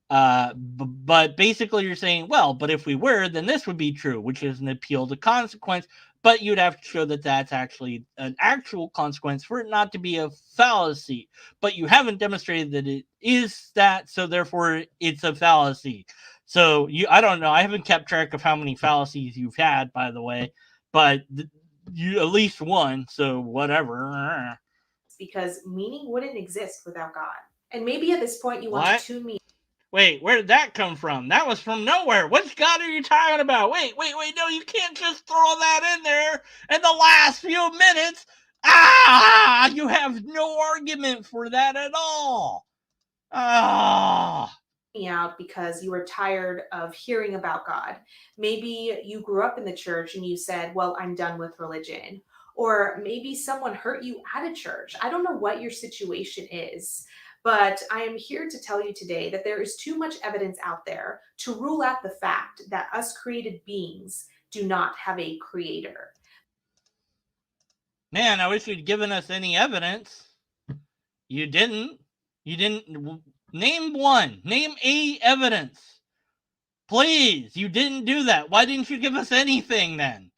But basically, you're saying, well, but if we were, then this would be true, which is an appeal to consequence. But you'd have to show that that's actually an actual consequence for it not to be a fallacy. But you haven't demonstrated that it is that, so therefore it's a fallacy. So I don't know. I haven't kept track of how many fallacies you've had, by the way, but you at least one. So whatever. Because meaning wouldn't exist without God. And maybe at this point you want What? to tune me. Wait, where did that come from? That was from nowhere. Which God are you talking about? Wait, no, you can't just throw that in there in the last few minutes. You have no argument for that at all. Me out because you were tired of hearing about God. Maybe you grew up in the church and you said, well, I'm done with religion. Or maybe someone hurt you at a church. I don't know what your situation is, but I am here to tell you today that there is too much evidence out there to rule out the fact that us created beings do not have a creator. Man, I wish you'd given us any evidence. You didn't. You didn't. Name one. Name a evidence. Please, you didn't do that. Why didn't you give us anything then?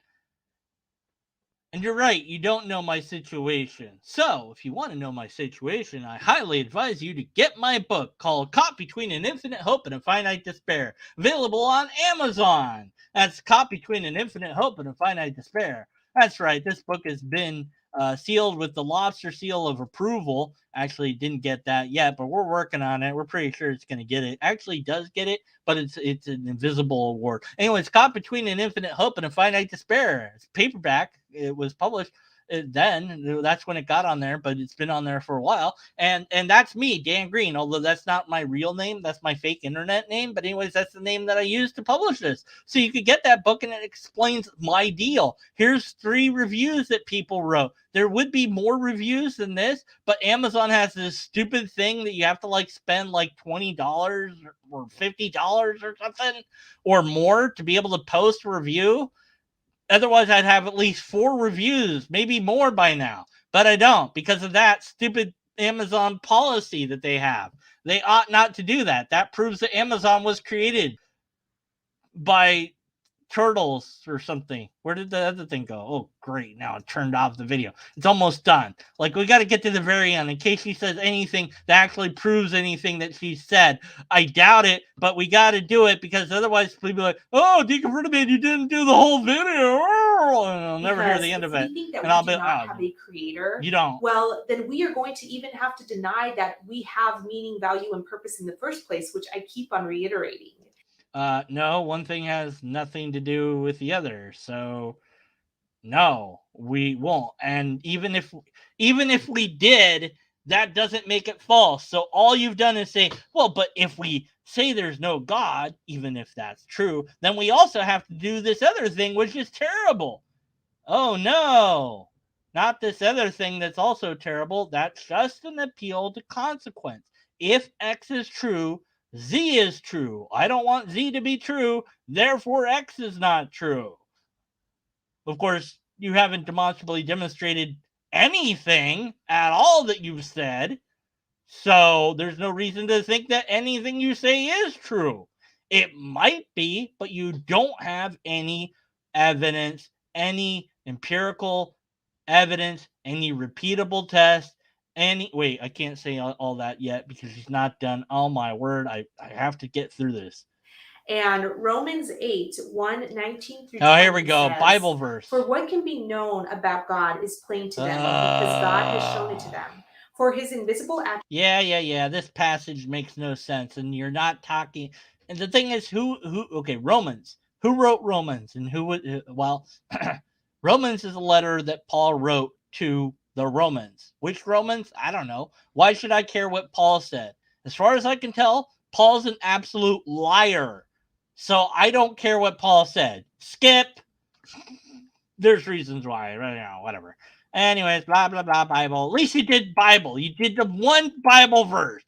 And you're right, you don't know my situation. So, if you want to know my situation, I highly advise you to get my book called Caught Between an Infinite Hope and a Finite Despair, available on Amazon. That's Caught Between an Infinite Hope and a Finite Despair. That's right, this book has been sealed with the lobster seal of approval. Actually, didn't get that yet, but we're working on it. We're pretty sure it's going to get it. Actually, does get it, but it's an invisible award. Anyway, it's Caught Between an Infinite Hope and a Finite Despair. It's paperback. It was published then. That's when it got on there, but it's been on there for a while. And that's me, Dan Green. Although that's not my real name, that's my fake internet name. But anyways, that's the name that I used to publish this. So you could get that book, and it explains my deal. Here's 3 reviews that people wrote. There would be more reviews than this, but Amazon has this stupid thing that you have to spend $20 or $50 or something or more to be able to post a review. Otherwise, I'd have at least 4 reviews, maybe more by now. But I don't, because of that stupid Amazon policy that they have. They ought not to do that. That proves that Amazon was created by turtles or something. Where did the other thing go? Oh, great. Now it turned off the video. It's almost done. We got to get to the very end in case she says anything that actually proves anything that she said. I doubt it, but we got to do it because otherwise people be like, oh, Deconverted Man, you didn't do the whole video. And I'll never hear the end of it. We think that and I'll we be, do not have a creator. You don't. Well, then we are going to even have to deny that we have meaning, value, and purpose in the first place, which I keep on reiterating. No, one thing has nothing to do with the other. So no, we won't. And even if we did, that doesn't make it false. So all you've done is say, well, but if we say there's no God, even if that's true, then we also have to do this other thing, which is terrible. Oh no, not this other thing that's also terrible. That's just an appeal to consequence. If X is true, Z is true. I don't want Z to be true, therefore X is not true. Of course, you haven't demonstrably demonstrated anything at all that you've said, so there's no reason to think that anything you say is true. It might be, but you don't have any evidence, any empirical evidence, any repeatable test, wait, I can't say all that yet because she's not done. Oh my word, I have to get through this. And Romans 8, 1, 19 through 20 Oh, here we go. says, Bible verse. for what can be known about God is plain to them because God has shown it to them. For his invisible attributes. Yeah. This passage makes no sense. And you're not talking. And the thing is, okay, Romans. Who wrote Romans? And who would, well, Romans is a letter that Paul wrote to the Romans. Which Romans? I don't know. Why should I care what Paul said? As far as I can tell, Paul's an absolute liar. So I don't care what Paul said. Skip. There's reasons why, right now, whatever. Anyways, blah, blah, blah, Bible. At least you did Bible. You did the one Bible verse.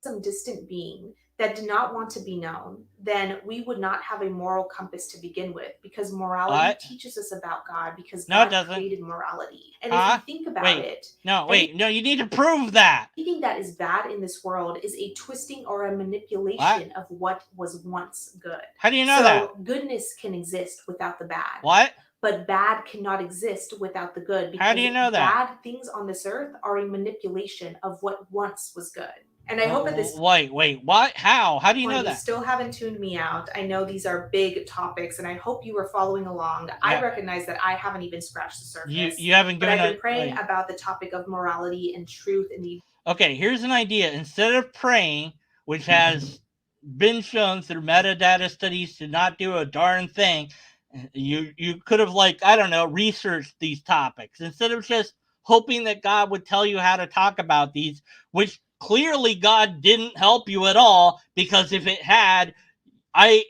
Some distant being that did not want to be known, then we would not have a moral compass to begin with, because morality teaches us about God, because God created morality. And if you think about it... No, you need to prove that. Anything that is bad in this world is a twisting or a manipulation of what was once good. How do you know that? So goodness can exist without the bad. What? But bad cannot exist without the good. How do you know that? Bad things on this earth are a manipulation of what once was good. And I hope at this... Wait, what? How do you know that? You still haven't tuned me out. I know these are big topics, and I hope you are following along. Yeah. I recognize that I haven't even scratched the surface. You haven't given But I've been praying about the topic of morality and truth and the... Okay, here's an idea. Instead of praying, which has been shown through metadata studies to not do a darn thing. You could have, like, I don't know, researched these topics instead of just hoping that God would tell you how to talk about these, which clearly God didn't help you at all, because if it had, I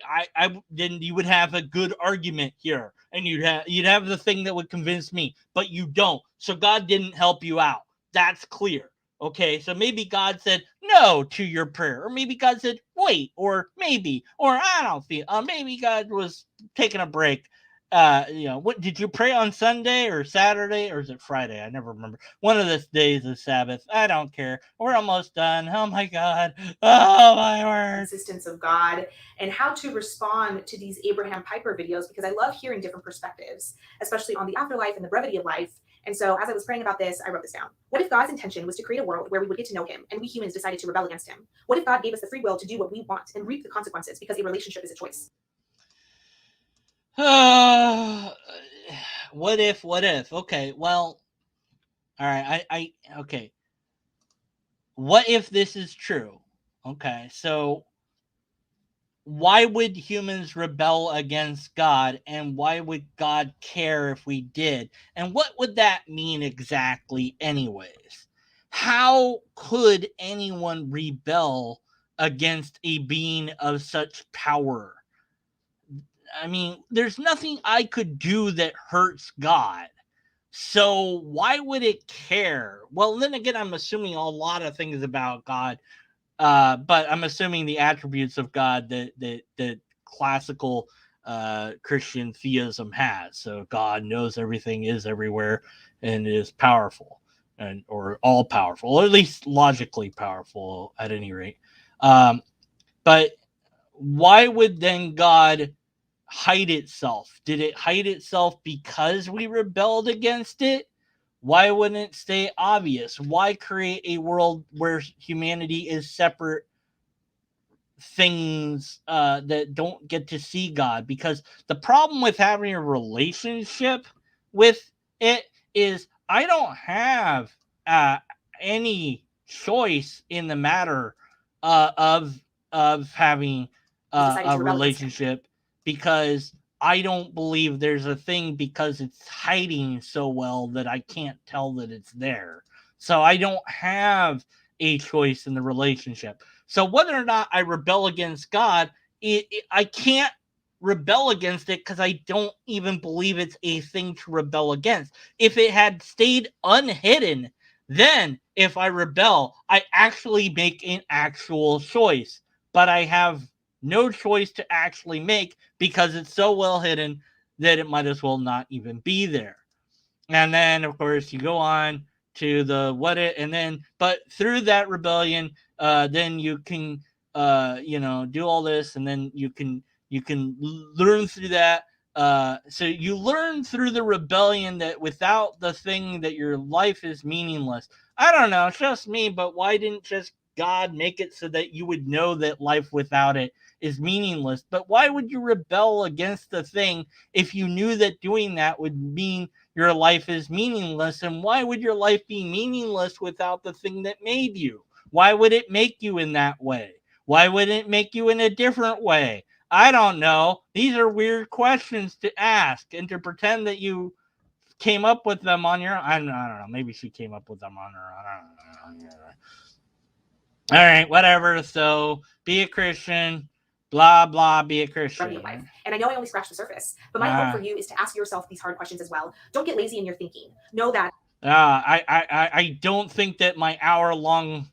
then you would have a good argument here, and you'd have the thing that would convince me, but you don't. So God didn't help you out. That's clear. Okay, so maybe God said no to your prayer, or maybe God said wait, or maybe, or I don't feel. Maybe God was taking a break. What did you pray on Sunday or Saturday, or is it Friday? I never remember. One of the days of Sabbath. I don't care. We're almost done. Oh my God. Oh my word. Existence of God and how to respond to these Abraham Piper videos, because I love hearing different perspectives, especially on the afterlife and the brevity of life. And so as I was praying about this, I wrote this down. What if God's intention was to create a world where we would get to know him and we humans decided to rebel against him? What if God gave us the free will to do what we want and reap the consequences, because a relationship is a choice? What if? Okay, well, all right. Okay. What if this is true? Okay, so why would humans rebel against God, and why would God care if we did? And what would that mean exactly, anyways? How could anyone rebel against a being of such power? I mean, there's nothing I could do that hurts God. So why would it care? Well, then again, I'm assuming a lot of things about God, but I'm assuming the attributes of God that classical Christian theism has. So God knows everything, is everywhere, and is powerful, and or all powerful, or at least logically powerful at any rate. But why would then God hide itself? Did it hide itself because we rebelled against it? Why wouldn't it stay obvious? Why create a world where humanity is separate things that don't get to see God? Because the problem with having a relationship with it is I don't have any choice in the matter of having Decided a to rebel against him. relationship, because I don't believe there's a thing, because it's hiding so well that I can't tell that it's there. So I don't have a choice in the relationship. So whether or not I rebel against God, I can't rebel against it because I don't even believe it's a thing to rebel against. If it had stayed unhidden, then if I rebel, I actually make an actual choice. But I have no choice to actually make because it's so well hidden that it might as well not even be there. And then, of course, you go on to the what it, and then, but through that rebellion, then you can, do all this, and then you can learn through that. So you learn through the rebellion that without the thing, that your life is meaningless. I don't know, it's just me, but why didn't just God make it so that you would know that life without it is meaningless? But why would you rebel against the thing if you knew that doing that would mean your life is meaningless? And why would your life be meaningless without the thing that made you? Why would it make you in that way? Why wouldn't it make you in a different way? I don't know. These are weird questions to ask, and to pretend that you came up with them on your own. I don't know. Maybe she came up with them on her own. I don't know. All right, whatever. So be a Christian. Blah, blah, be a Christian. Of life. And I know I only scratched the surface, but my hope for you is to ask yourself these hard questions as well. Don't get lazy in your thinking. Know that. I don't think that my hour-long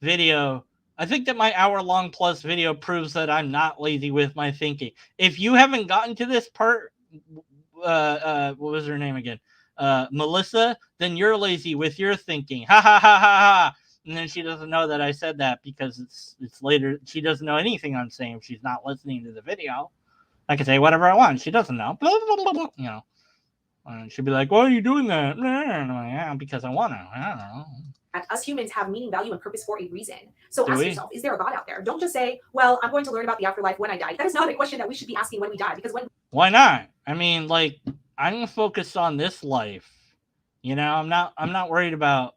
video, I think that my hour-long plus video proves that I'm not lazy with my thinking. If you haven't gotten to this part, what was her name again? Melissa, then you're lazy with your thinking. Ha ha ha ha ha. And then she doesn't know that I said that because it's later. She doesn't know anything I'm saying if she's not listening to the video. I can say whatever I want. She doesn't know. Blah, blah, blah, blah, And she'd be like, why are you doing that? Yeah, because I want to. I don't know. Us humans have meaning, value, and purpose for a reason. So ask yourself, is there a God out there? Don't just say, well, I'm going to learn about the afterlife when I die. That is not a question that we should be asking when we die. Because why not? I mean, like, I'm gonna focus on this life. I'm not worried about.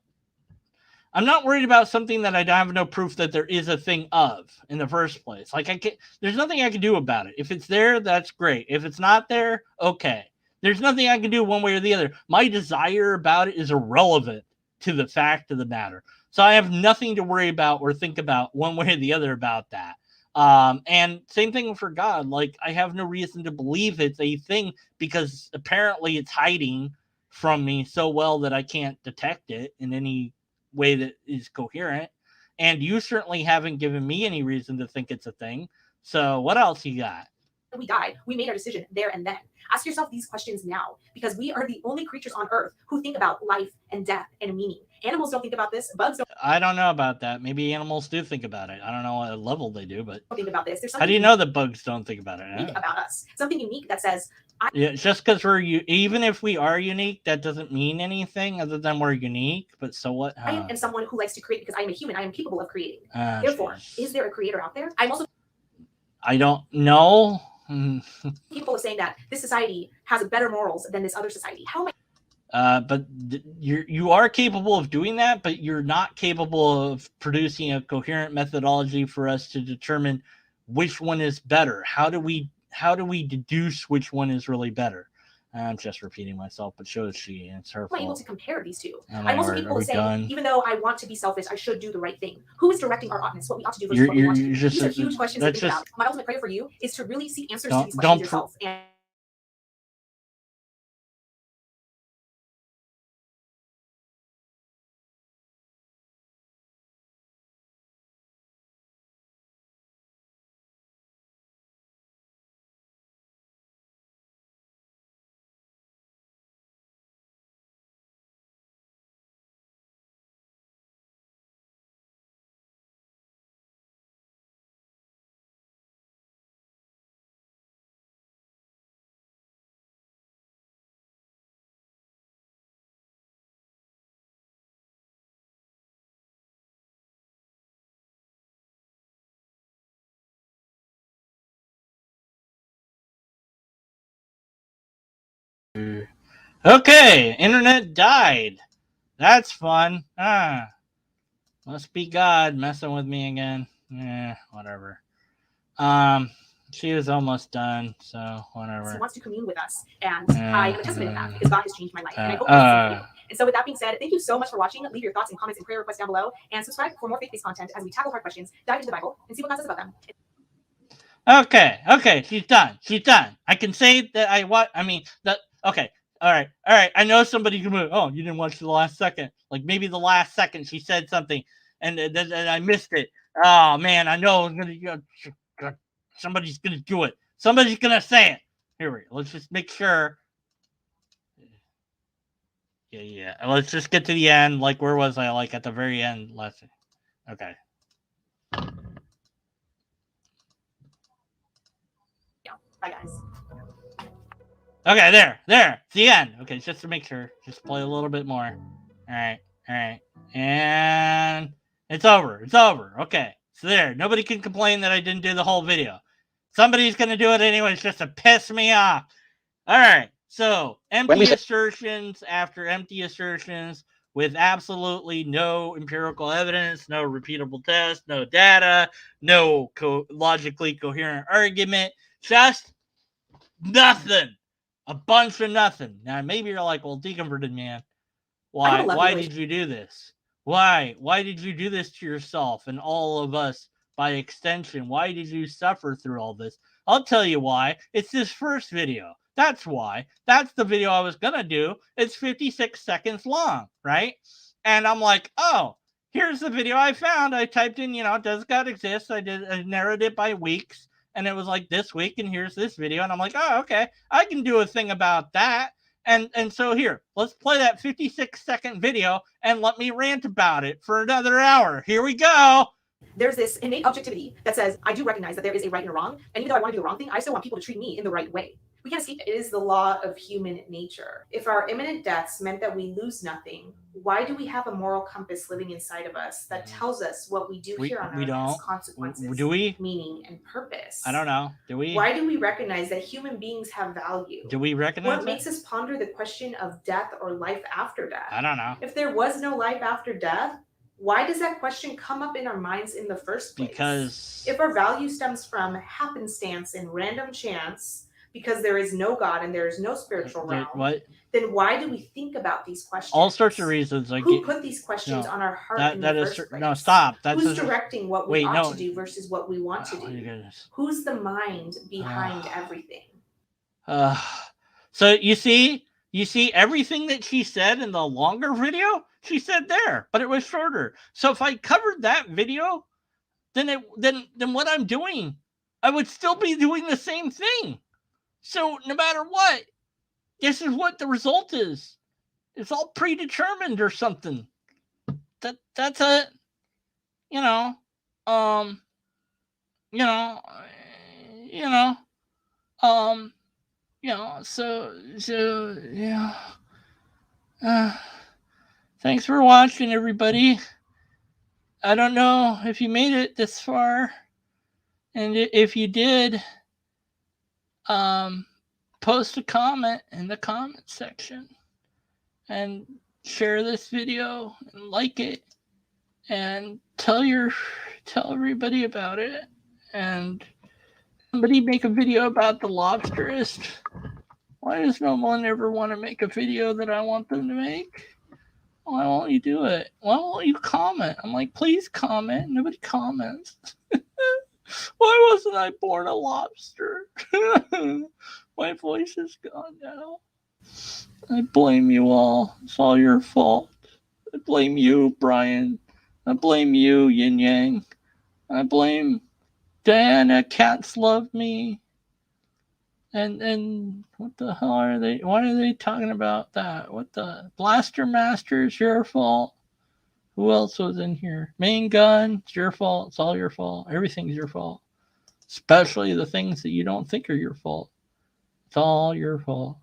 I'm not worried about something that I have no proof that there is a thing of in the first place. Like there's nothing I can do about it. If it's there, that's great. If it's not there, okay. There's nothing I can do one way or the other. My desire about it is irrelevant to the fact of the matter. So I have nothing to worry about or think about one way or the other about that. And same thing for God. Like, I have no reason to believe it's a thing because apparently it's hiding from me so well that I can't detect it in any way that is coherent. And you certainly haven't given me any reason to think it's a thing. So what else you got? We died. We made our decision there and then. Ask yourself these questions now, because we are the only creatures on Earth who think about life and death and meaning. Animals don't think about this. Bugs don't. I don't know about that. Maybe animals do think about it. I don't know what level they do, but Think about this. There's how do you know that bugs don't think about it? Think about us. Something unique that says. Yeah, just because even if we are unique, that doesn't mean anything other than we're unique. But so what? I am someone who likes to create because I am a human. I am capable of creating. Therefore, is there a creator out there? I'm also. I don't know. People are saying that this society has better morals than this other society. How am I? But you are capable of doing that, but you're not capable of producing a coherent methodology for us to determine which one is better. How do we deduce which one is really better? I'm just repeating myself, but shows she. It's her fault. I'm able to compare these two. I'm also people saying, even though I want to be selfish, I should do the right thing. Who is directing our oughtness? What we ought to do versus what we want to do? These are huge questions to think about. My ultimate prayer for you is to really seek answers to these questions yourself. And Okay, internet died. That's fun. Must be God messing with me again. Whatever. She was almost done, so whatever. He wants to commune with us, and I am a testament to that because God has changed my life, and I hope that's you. And so, with that being said, thank you so much for watching. Leave your thoughts and comments and prayer requests down below, and subscribe for more faith-based content as we tackle hard questions, dive into the Bible, and see what God says about them. Okay, she's done. I can say that okay. All right. I know somebody can move. Oh, you didn't watch the last second. Like maybe the last second she said something, and I missed it. Oh man, I know somebody's gonna do it. Somebody's gonna say it. Here we go. Let's just make sure. Yeah. Let's just get to the end. Like, where was I? Like at the very end. Okay. Bye, guys. Okay, there. It's the end. Okay, just to make sure. Just play a little bit more. All right. And it's over. Okay. So there. Nobody can complain that I didn't do the whole video. Somebody's going to do it anyways just to piss me off. All right. So, empty assertions after empty assertions with absolutely no empirical evidence, no repeatable test, no data, no logically coherent argument. Just nothing. A bunch of nothing. Now, maybe you're like, well, deconverted man, why did you do this? Why did you do this to yourself and all of us by extension? Why did you suffer through all this? I'll tell you why. It's this first video. That's why. That's the video I was going to do. It's 56 seconds long, right? And I'm like, oh, here's the video I found. I typed in, does God exist? I narrowed it by weeks. And it was like this week, and here's this video. And I'm like, oh, okay, I can do a thing about that. And so here, let's play that 56-second video and let me rant about it for another hour. Here we go. There's this innate objectivity that says, I do recognize that there is a right and a wrong. And even though I want to do the wrong thing, I still want people to treat me in the right way. We can't escape it. It is the law of human nature. If our imminent deaths meant that we lose nothing, why do we have a moral compass living inside of us that tells us what we do here on Earth has consequences, do we? Meaning, and purpose? I don't know. Do we? Why do we recognize that human beings have value? Do we recognize what makes us ponder the question of death or life after death? I don't know. If there was no life after death, Why does that question come up in our minds in the first place? Because if our value stems from happenstance and random chance, because there is no God and there is no spiritual realm, then why do we think about these questions? All sorts of reasons. Who put these questions on our heart in the first place? No, stop. Who's directing what we ought to do versus what we want to do? Goodness. Who's the mind behind everything? So you see everything that she said in the longer video, she said there, but it was shorter. So if I covered that video, then what I'm doing, I would still be doing the same thing. So no matter what, this is what the result is. It's all predetermined or something. That's a, you know, so yeah. Thanks for watching, everybody. I don't know if you made it this far, and if you did, post a comment in the comment section and share this video and like it and tell everybody about it. And somebody make a video about the lobsterist. Why does no one ever want to make a video that I want them to make? Why won't you do it? Why won't you comment? I'm like, please comment. Nobody comments. Why wasn't I born a lobster? My voice is gone now. I blame you all. It's all your fault. I blame you, Brian. I blame you, Yin Yang. I blame Diana. Cats love me. And what the hell are they? Why are they talking about that? What the Blaster Master is your fault? Who else was in here? Main Gun, it's your fault. It's all your fault. Everything's your fault. Especially the things that you don't think are your fault. It's all your fault.